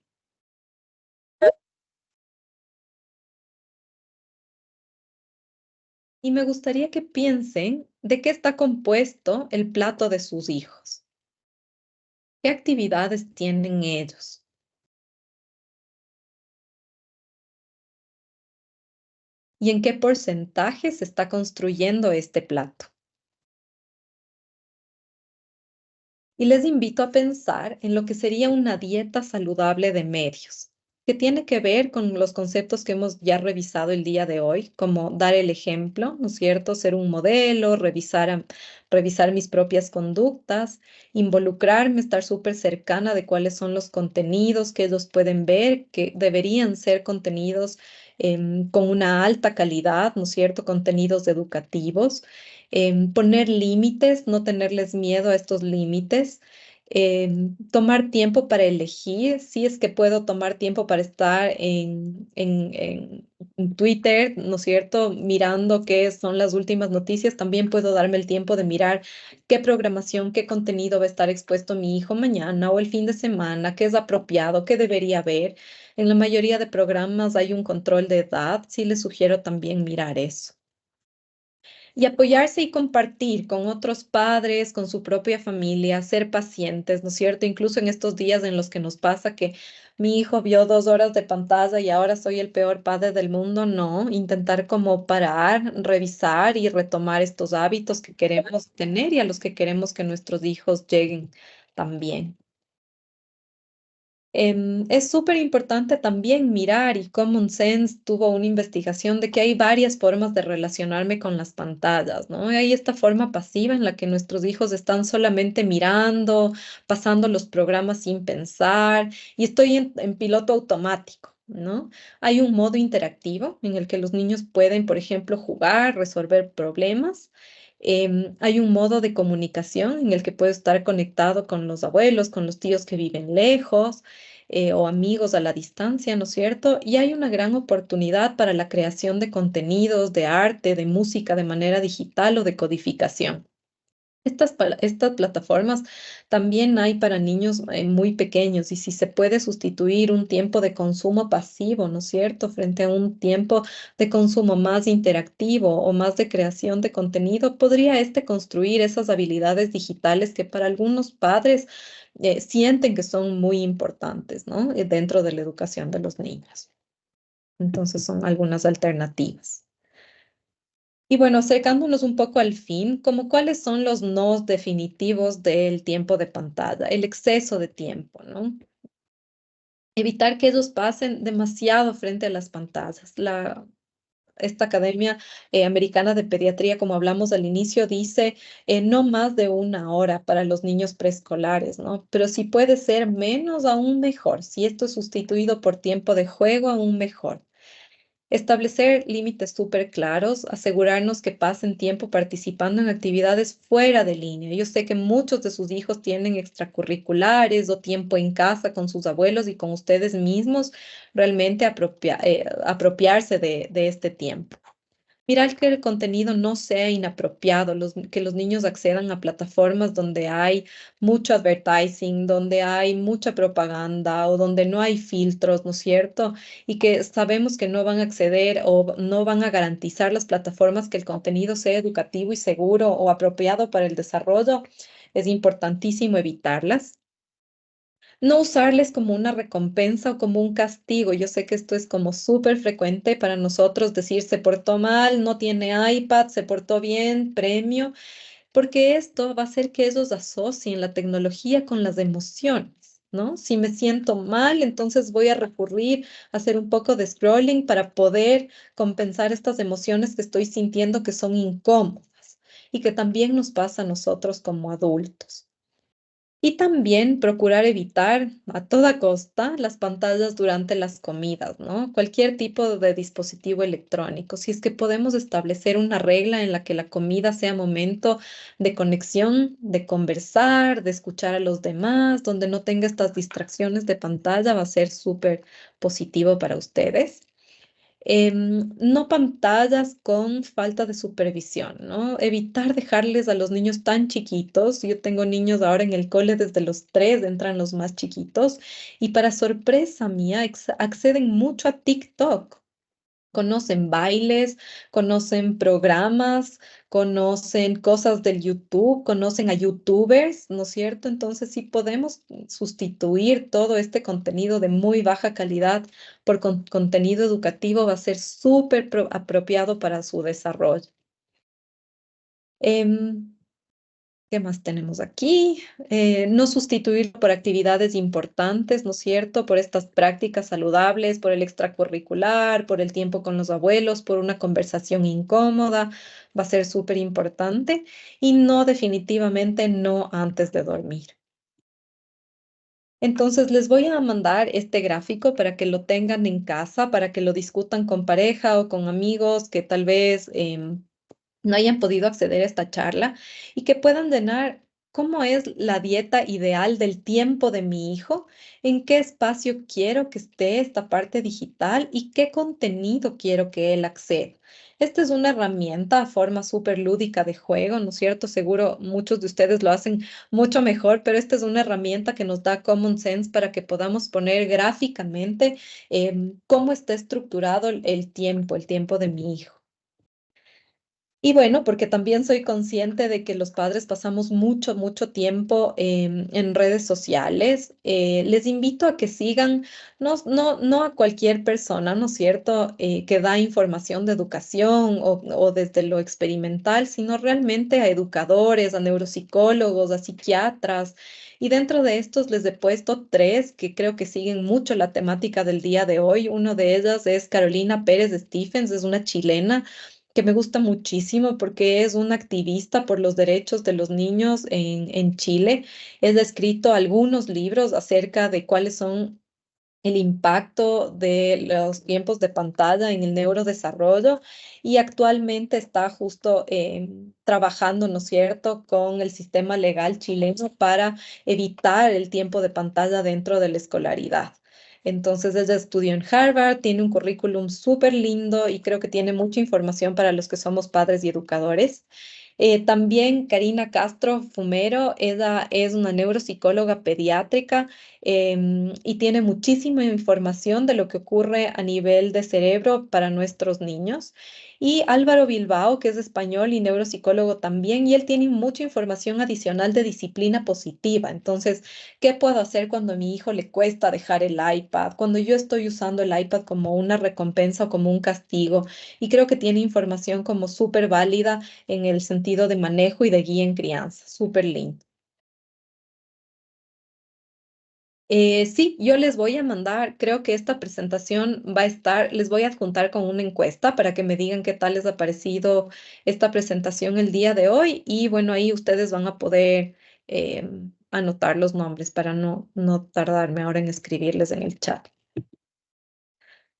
Y me gustaría que piensen de qué está compuesto el plato de sus hijos. ¿Qué actividades tienen ellos? ¿Y en qué porcentaje se está construyendo este plato? Y les invito a pensar en lo que sería una dieta saludable de medios, que tiene que ver con los conceptos que hemos ya revisado el día de hoy, como dar el ejemplo, ¿no es cierto? Ser un modelo, revisar mis propias conductas, involucrarme, estar súper cercana de cuáles son los contenidos que ellos pueden ver, que deberían ser contenidos con una alta calidad, ¿no es cierto? Contenidos educativos, poner límites, no tenerles miedo a estos límites, tomar tiempo para elegir, si es que puedo tomar tiempo para estar en Twitter, ¿no es cierto? Mirando qué son las últimas noticias, también puedo darme el tiempo de mirar qué programación, qué contenido va a estar expuesto mi hijo mañana o el fin de semana, qué es apropiado, qué debería ver. En la mayoría de programas hay un control de edad, sí les sugiero también mirar eso. Y apoyarse y compartir con otros padres, con su propia familia, ser pacientes, ¿no es cierto? Incluso en estos días en los que nos pasa que mi hijo vio 2 horas de pantalla y ahora soy el peor padre del mundo, no, intentar como parar, revisar y retomar estos hábitos que queremos tener y a los que queremos que nuestros hijos lleguen también. Es súper importante también mirar y Common Sense tuvo una investigación de que hay varias formas de relacionarme con las pantallas, ¿no? Hay esta forma pasiva en la que nuestros hijos están solamente mirando, pasando los programas sin pensar y estoy en piloto automático, ¿no? Hay un modo interactivo en el que los niños pueden, por ejemplo, jugar, resolver problemas. Hay un modo de comunicación en el que puedo estar conectado con los abuelos, con los tíos que viven lejos o amigos a la distancia, ¿no es cierto? Y hay una gran oportunidad para la creación de contenidos, de arte, de música de manera digital o de codificación. Estas plataformas también hay para niños muy pequeños y si se puede sustituir un tiempo de consumo pasivo, ¿no es cierto?, frente a un tiempo de consumo más interactivo o más de creación de contenido, podría este construir esas habilidades digitales que para algunos padres sienten que son muy importantes, ¿no? Dentro de la educación de los niños. Entonces son algunas alternativas. Y bueno, acercándonos un poco al fin, como cuáles son los nos definitivos del tiempo de pantalla, el exceso de tiempo, ¿no? Evitar que ellos pasen demasiado frente a las pantallas. Esta Academia Americana de Pediatría, como hablamos al inicio, dice no más de 1 hora para los niños preescolares, ¿no? Pero si puede ser menos, aún mejor. Si esto es sustituido por tiempo de juego, aún mejor. Establecer límites súper claros, asegurarnos que pasen tiempo participando en actividades fuera de línea. Yo sé que muchos de sus hijos tienen extracurriculares o tiempo en casa con sus abuelos y con ustedes mismos, realmente apropiarse de este tiempo. Mirar que el contenido no sea inapropiado, que los niños accedan a plataformas donde hay mucho advertising, donde hay mucha propaganda o donde no hay filtros, ¿no es cierto? Y que sabemos que no van a acceder o no van a garantizar las plataformas que el contenido sea educativo y seguro o apropiado para el desarrollo. Es importantísimo evitarlas. No usarles como una recompensa o como un castigo. Yo sé que esto es como súper frecuente para nosotros decir se portó mal, no tiene iPad, se portó bien, premio, porque esto va a hacer que ellos asocien la tecnología con las emociones, ¿no? Si me siento mal, entonces voy a recurrir a hacer un poco de scrolling para poder compensar estas emociones que estoy sintiendo que son incómodas y que también nos pasa a nosotros como adultos. Y también procurar evitar a toda costa las pantallas durante las comidas, ¿no? Cualquier tipo de dispositivo electrónico. Si es que podemos establecer una regla en la que la comida sea momento de conexión, de conversar, de escuchar a los demás, donde no tenga estas distracciones de pantalla, va a ser súper positivo para ustedes. No pantallas con falta de supervisión, ¿no? Evitar dejarles a los niños tan chiquitos. Yo tengo niños ahora en el cole desde los 3, entran los más chiquitos, y para sorpresa mía, acceden mucho a TikTok conocen bailes, conocen programas, conocen cosas del YouTube, conocen a YouTubers, ¿no es cierto? Entonces, si podemos sustituir todo este contenido de muy baja calidad por contenido educativo, va a ser súper apropiado para su desarrollo. Em, ¿Qué más tenemos aquí? No sustituirlo por actividades importantes, ¿no es cierto? Por estas prácticas saludables, por el extracurricular, por el tiempo con los abuelos, por una conversación incómoda, va a ser súper importante. Y no, definitivamente no antes de dormir. Entonces les voy a mandar este gráfico para que lo tengan en casa, para que lo discutan con pareja o con amigos que tal vez no hayan podido acceder a esta charla y que puedan llenar cómo es la dieta ideal del tiempo de mi hijo, en qué espacio quiero que esté esta parte digital y qué contenido quiero que él acceda. Esta es una herramienta a forma súper lúdica de juego, ¿no es cierto? Seguro muchos de ustedes lo hacen mucho mejor, pero esta es una herramienta que nos da common sense para que podamos poner gráficamente cómo está estructurado el tiempo de mi hijo. Y bueno, porque también soy consciente de que los padres pasamos mucho tiempo en redes sociales. Les invito a que sigan, no a cualquier persona, ¿no es cierto?, que da información de educación o desde lo experimental, sino realmente a educadores, a neuropsicólogos, a psiquiatras. Y dentro de estos les he puesto tres que creo que siguen mucho la temática del día de hoy. Uno de ellas es Carolina Pérez Stephens, es una chilena que me gusta muchísimo porque es una activista por los derechos de los niños en Chile. Ella ha escrito algunos libros acerca de cuáles son el impacto de los tiempos de pantalla en el neurodesarrollo y actualmente está justo trabajando, ¿no es cierto?, con el sistema legal chileno para evitar el tiempo de pantalla dentro de la escolaridad. Entonces, ella estudió en Harvard, tiene un currículum súper lindo y creo que tiene mucha información para los que somos padres y educadores. También Karina Castro Fumero, ella es una neuropsicóloga pediátrica y tiene muchísima información de lo que ocurre a nivel de cerebro para nuestros niños. Y Álvaro Bilbao, que es español y neuropsicólogo también, y él tiene mucha información adicional de disciplina positiva. Entonces, ¿qué puedo hacer cuando a mi hijo le cuesta dejar el iPad? Cuando yo estoy usando el iPad como una recompensa o como un castigo. Y creo que tiene información como súper válida en el sentido de manejo y de guía en crianza. Súper lindo. Sí, yo les voy a mandar, creo que esta presentación va a estar, les voy a adjuntar con una encuesta para que me digan qué tal les ha parecido esta presentación el día de hoy y bueno, ahí ustedes van a poder anotar los nombres para no tardarme ahora en escribirles en el chat.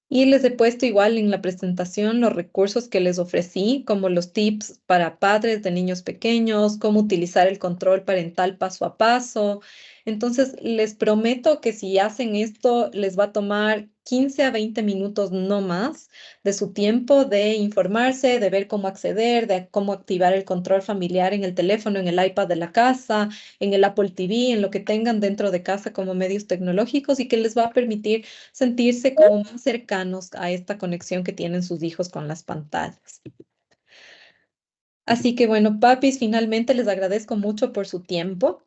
Y les he puesto igual en la presentación los recursos que les ofrecí, como los tips para padres de niños pequeños, cómo utilizar el control parental paso a paso. Entonces, les prometo que si hacen esto, les va a tomar 15 a 20 minutos no más de su tiempo de informarse, de ver cómo acceder, de cómo activar el control familiar en el teléfono, en el iPad de la casa, en el Apple TV, en lo que tengan dentro de casa como medios tecnológicos y que les va a permitir sentirse como más cercanos a esta conexión que tienen sus hijos con las pantallas. Así que bueno, papis, finalmente les agradezco mucho por su tiempo.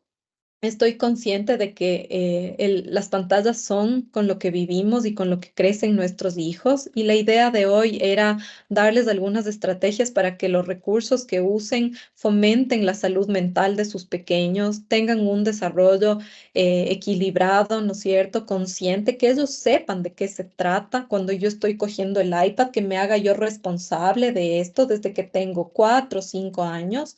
Estoy consciente de que las pantallas son con lo que vivimos y con lo que crecen nuestros hijos y la idea de hoy era darles algunas estrategias para que los recursos que usen fomenten la salud mental de sus pequeños, tengan un desarrollo equilibrado, ¿no es cierto? Consciente, que ellos sepan de qué se trata cuando yo estoy cogiendo el iPad, que me haga yo responsable de esto desde que tengo 4 o 5 años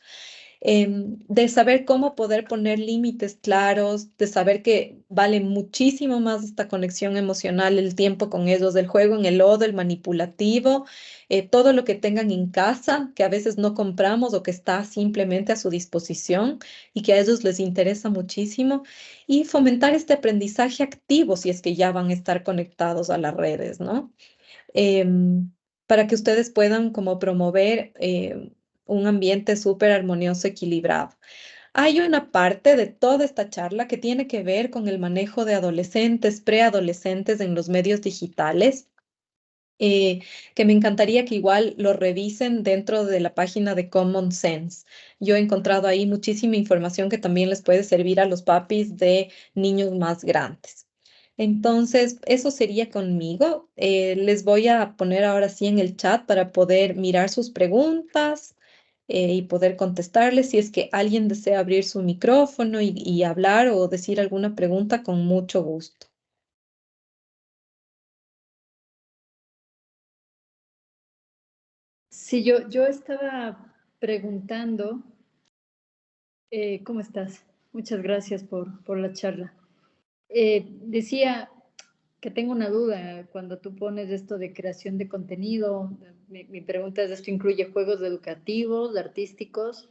de saber cómo poder poner límites claros, de saber que vale muchísimo más esta conexión emocional, el tiempo con ellos, el juego en el lodo, el manipulativo, todo lo que tengan en casa, que a veces no compramos o que está simplemente a su disposición y que a ellos les interesa muchísimo, y fomentar este aprendizaje activo si es que ya van a estar conectados a las redes, ¿no? Para que ustedes puedan como promover un ambiente súper armonioso, equilibrado. Hay una parte de toda esta charla que tiene que ver con el manejo de adolescentes, preadolescentes en los medios digitales. eh, que me encantaría que igual lo revisen dentro de la página de Common Sense. Yo he encontrado ahí muchísima información que también les puede servir a los papis de niños más grandes. Entonces, eso sería conmigo. Les voy a poner ahora sí en el chat para poder mirar sus preguntas y poder contestarles. Si es que alguien desea abrir su micrófono y hablar o decir alguna pregunta, con mucho gusto. Sí, yo estaba preguntando, ¿cómo estás? Muchas gracias por la charla. Decía que tengo una duda cuando tú pones esto de creación de contenido. Mi pregunta es, ¿esto incluye juegos educativos, artísticos?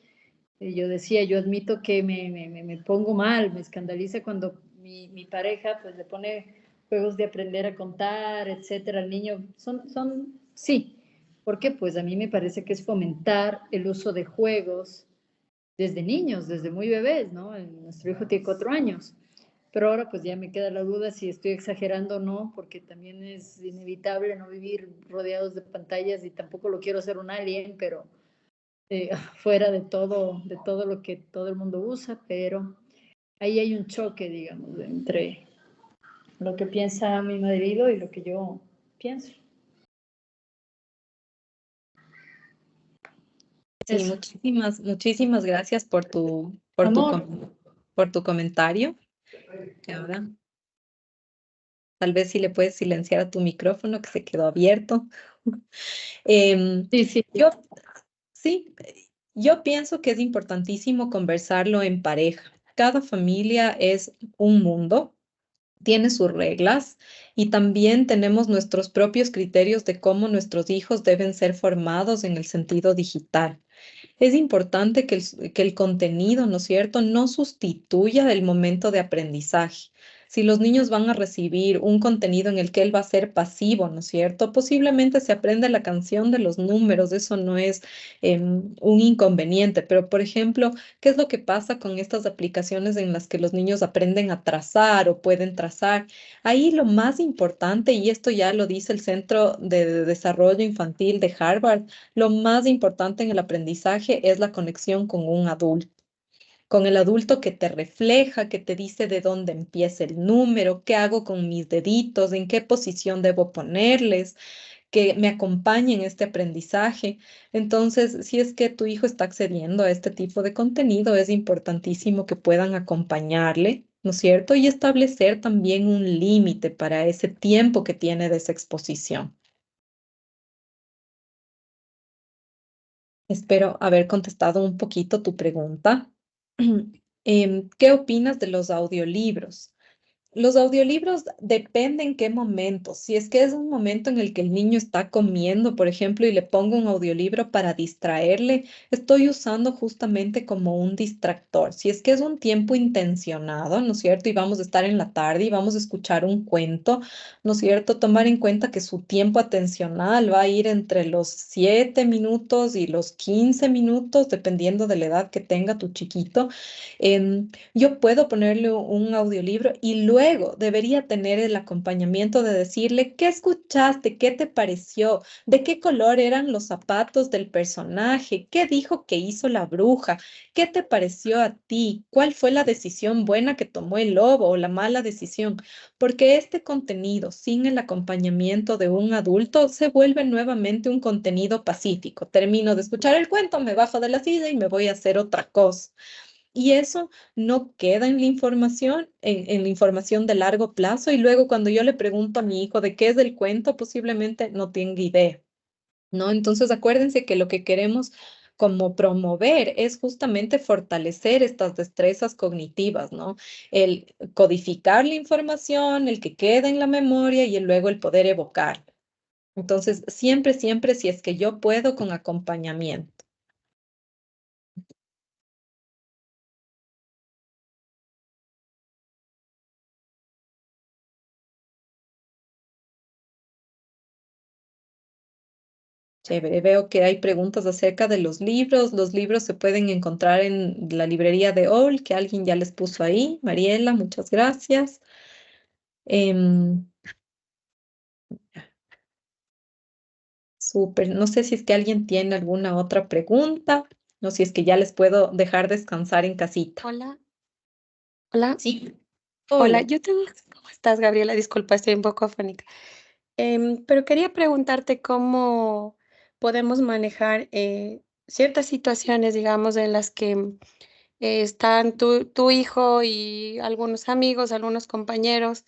Yo decía, yo admito que me pongo mal, me escandaliza cuando mi pareja pues le pone juegos de aprender a contar, etcétera, al niño. Sí. ¿Por qué? Pues a mí me parece que es fomentar el uso de juegos desde niños, desde muy bebés, ¿no? Nuestro hijo tiene 4 años. Pero ahora pues ya me queda la duda si estoy exagerando o no, porque también es inevitable no vivir rodeados de pantallas y tampoco lo quiero hacer un alien, pero fuera de todo lo que todo el mundo usa, pero ahí hay un choque, digamos, entre lo que piensa mi marido y lo que yo pienso. Sí, Eso. muchísimas gracias Amor. por tu comentario. Ahora, tal vez si le puedes silenciar a tu micrófono que se quedó abierto. Em, Sí, sí. yo, sí, yo pienso que es importantísimo conversarlo en pareja. Cada familia es un mundo, tiene sus reglas y también tenemos nuestros propios criterios de cómo nuestros hijos deben ser formados en el sentido digital. Es importante que el contenido, ¿no es cierto?, no sustituya el momento de aprendizaje. Si los niños van a recibir un contenido en el que él va a ser pasivo, ¿no es cierto? Posiblemente se aprende la canción de los números, eso no es un inconveniente, pero por ejemplo, ¿qué es lo que pasa con estas aplicaciones en las que los niños aprenden a trazar o pueden trazar? Ahí lo más importante, y esto ya lo dice el Centro de Desarrollo Infantil de Harvard, lo más importante en el aprendizaje es la conexión con un adulto, con el adulto que te refleja, que te dice de dónde empieza el número, qué hago con mis deditos, en qué posición debo ponerles, que me acompañe en este aprendizaje. Entonces, si es que tu hijo está accediendo a este tipo de contenido, es importantísimo que puedan acompañarle, ¿no es cierto? Y establecer también un límite para ese tiempo que tiene de esa exposición. Espero haber contestado un poquito tu pregunta. ¿Qué opinas de los audiolibros? Los audiolibros dependen en qué momento. Si es que es un momento en el que el niño está comiendo, por ejemplo, y le pongo un audiolibro para distraerle, estoy usando justamente como un distractor. Si es que es un tiempo intencionado, ¿no es cierto? Y vamos a estar en la tarde y vamos a escuchar un cuento, ¿no es cierto? Tomar en cuenta que su tiempo atencional va a ir entre los 7 minutos y los 15 minutos, dependiendo de la edad que tenga tu chiquito. Yo puedo ponerle un audiolibro y luego debería tener el acompañamiento de decirle, ¿qué escuchaste? ¿Qué te pareció? ¿De qué color eran los zapatos del personaje? ¿Qué dijo que hizo la bruja? ¿Qué te pareció a ti? ¿Cuál fue la decisión buena que tomó el lobo o la mala decisión? Porque este contenido sin el acompañamiento de un adulto se vuelve nuevamente un contenido pacífico. Termino de escuchar el cuento, me bajo de la silla y me voy a hacer otra cosa. Y eso no queda en la información, en la información de largo plazo. Y luego cuando yo le pregunto a mi hijo de qué es el cuento, posiblemente no tenga idea, ¿no? Entonces acuérdense que lo que queremos como promover es justamente fortalecer estas destrezas cognitivas, ¿no? El codificar la información, el que quede en la memoria y el luego el poder evocar. Entonces, siempre, si es que yo puedo con acompañamiento. Chévere, veo que hay preguntas acerca de los libros. Los libros se pueden encontrar en la librería de OL, que alguien ya les puso ahí. Mariela, muchas gracias. Em, Súper. No sé si es que alguien tiene alguna otra pregunta, o si es que ya les puedo dejar descansar en casita. Hola, hola, Sí. hola. Hola. Yo tengo, ¿cómo estás, Gabriela? Disculpa, estoy un poco afónica. Pero quería preguntarte cómo podemos manejar ciertas situaciones, digamos, en las que están tu hijo y algunos amigos, algunos compañeros.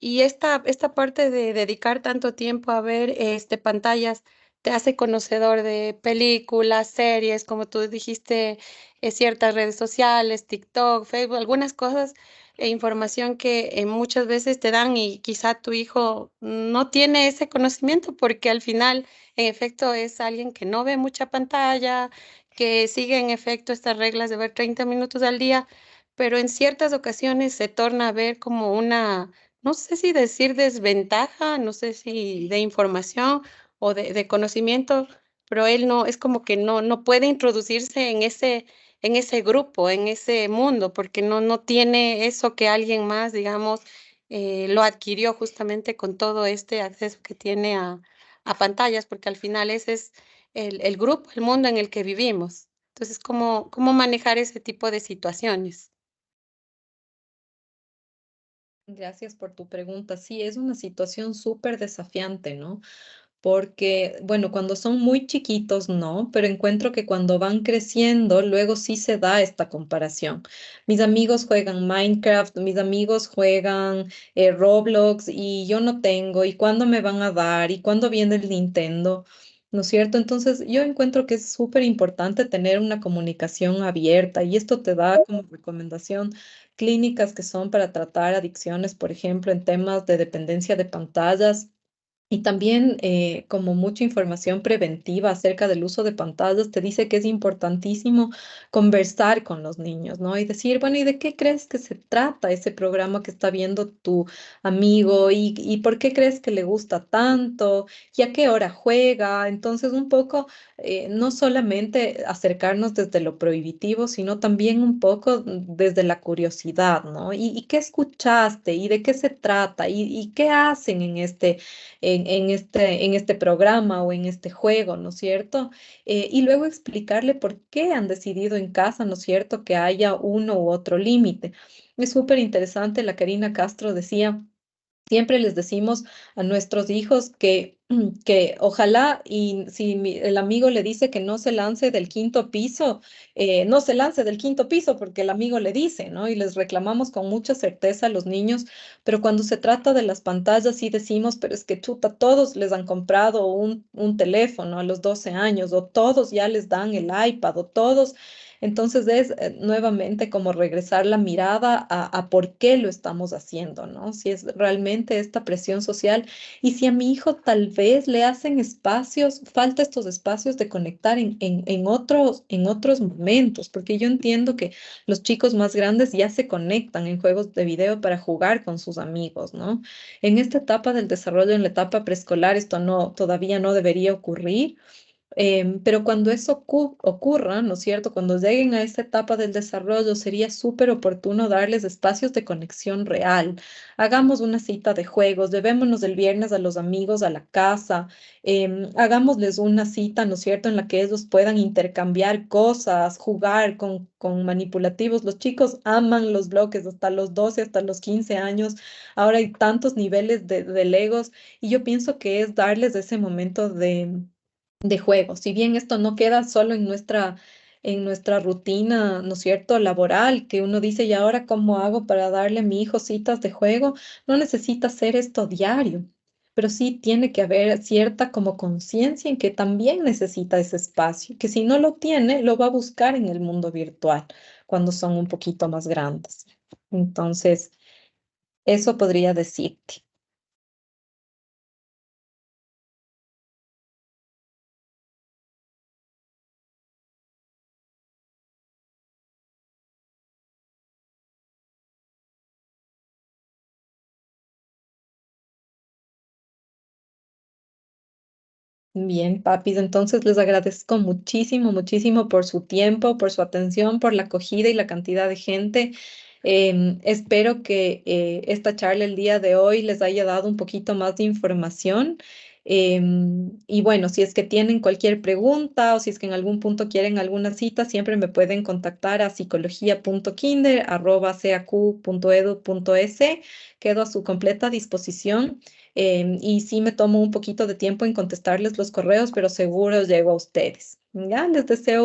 Y esta parte de dedicar tanto tiempo a ver, pantallas, te hace conocedor de películas, series, como tú dijiste, ciertas redes sociales, TikTok, Facebook, algunas cosas e información que, muchas veces te dan y quizá tu hijo no tiene ese conocimiento, porque al final, en efecto, es alguien que no ve mucha pantalla, que sigue en efecto estas reglas de ver 30 minutos al día, pero en ciertas ocasiones se torna a ver como una, no sé si decir desventaja, no sé si de información o de conocimiento, pero él no, es como que no puede introducirse en ese grupo, en ese mundo, porque no tiene eso que alguien más, digamos, lo adquirió justamente con todo este acceso que tiene a pantallas, porque al final ese es el grupo, el mundo en el que vivimos. Entonces, ¿cómo manejar ese tipo de situaciones? Gracias por tu pregunta. Sí, es una situación súper desafiante, ¿no? Porque, bueno, cuando son muy chiquitos, no, pero encuentro que cuando van creciendo, luego sí se da esta comparación. Mis amigos juegan Minecraft, mis amigos juegan Roblox y yo no tengo, ¿y cuándo me van a dar? ¿Y cuándo viene el Nintendo? ¿No es cierto? Entonces, yo encuentro que es súper importante tener una comunicación abierta y esto te da como recomendación clínicas que son para tratar adicciones, por ejemplo, en temas de dependencia de pantallas y también como mucha información preventiva acerca del uso de pantallas, te dice que es importantísimo conversar con los niños, ¿no? Y decir, bueno, ¿y de qué crees que se trata ese programa que está viendo tu amigo? Y por qué crees que le gusta tanto? ¿Y a qué hora juega? Entonces, un poco, no solamente acercarnos desde lo prohibitivo, sino también un poco desde la curiosidad, ¿no? ¿Y qué escuchaste? ¿Y de qué se trata? ¿Y qué hacen en este programa o en este juego, ¿no es cierto? Y luego explicarle por qué han decidido en casa, ¿no es cierto?, que haya uno u otro límite. Es súper interesante, la Karina Castro decía. Siempre les decimos a nuestros hijos que ojalá y si el amigo le dice que no se lance del quinto piso, no se lance del quinto piso porque el amigo le dice, ¿no? Y les reclamamos con mucha certeza a los niños, pero cuando se trata de las pantallas sí decimos, pero es que chuta, todos les han comprado un teléfono a los 12 años o todos ya les dan el iPad o todos. Entonces es nuevamente como regresar la mirada a por qué lo estamos haciendo, ¿no? Si es realmente esta presión social y si a mi hijo tal vez le hacen espacios, falta estos espacios de conectar en otros momentos, porque yo entiendo que los chicos más grandes ya se conectan en juegos de video para jugar con sus amigos, ¿no? En esta etapa del desarrollo, en la etapa preescolar, esto no, todavía no debería ocurrir. Pero cuando eso ocurra, ¿no es cierto? Cuando lleguen a esta etapa del desarrollo, sería súper oportuno darles espacios de conexión real. Hagamos una cita de juegos, llevémonos el viernes a los amigos a la casa, hagámosles una cita, ¿no es cierto?, en la que ellos puedan intercambiar cosas, jugar con manipulativos. Los chicos aman los bloques hasta los 12, hasta los 15 años. Ahora hay tantos niveles de Legos y yo pienso que es darles ese momento de juego. Si bien esto no queda solo en nuestra rutina, ¿no es cierto?, laboral, que uno dice, ¿y ahora cómo hago para darle a mi hijo citas de juego? No necesita hacer esto diario, pero sí tiene que haber cierta como conciencia en que también necesita ese espacio, que si no lo tiene, lo va a buscar en el mundo virtual cuando son un poquito más grandes. Entonces, eso podría decirte. Bien, papis, entonces les agradezco muchísimo, muchísimo por su tiempo, por su atención, por la acogida y la cantidad de gente. Espero que esta charla el día de hoy les haya dado un poquito más de información Y bueno, si es que tienen cualquier pregunta o si es que en algún punto quieren alguna cita, siempre me pueden contactar a psicología.kinder@cacu.edu.es. Quedo a su completa disposición. Y sí me tomo un poquito de tiempo en contestarles los correos, pero seguro llego a ustedes. Ya, les deseo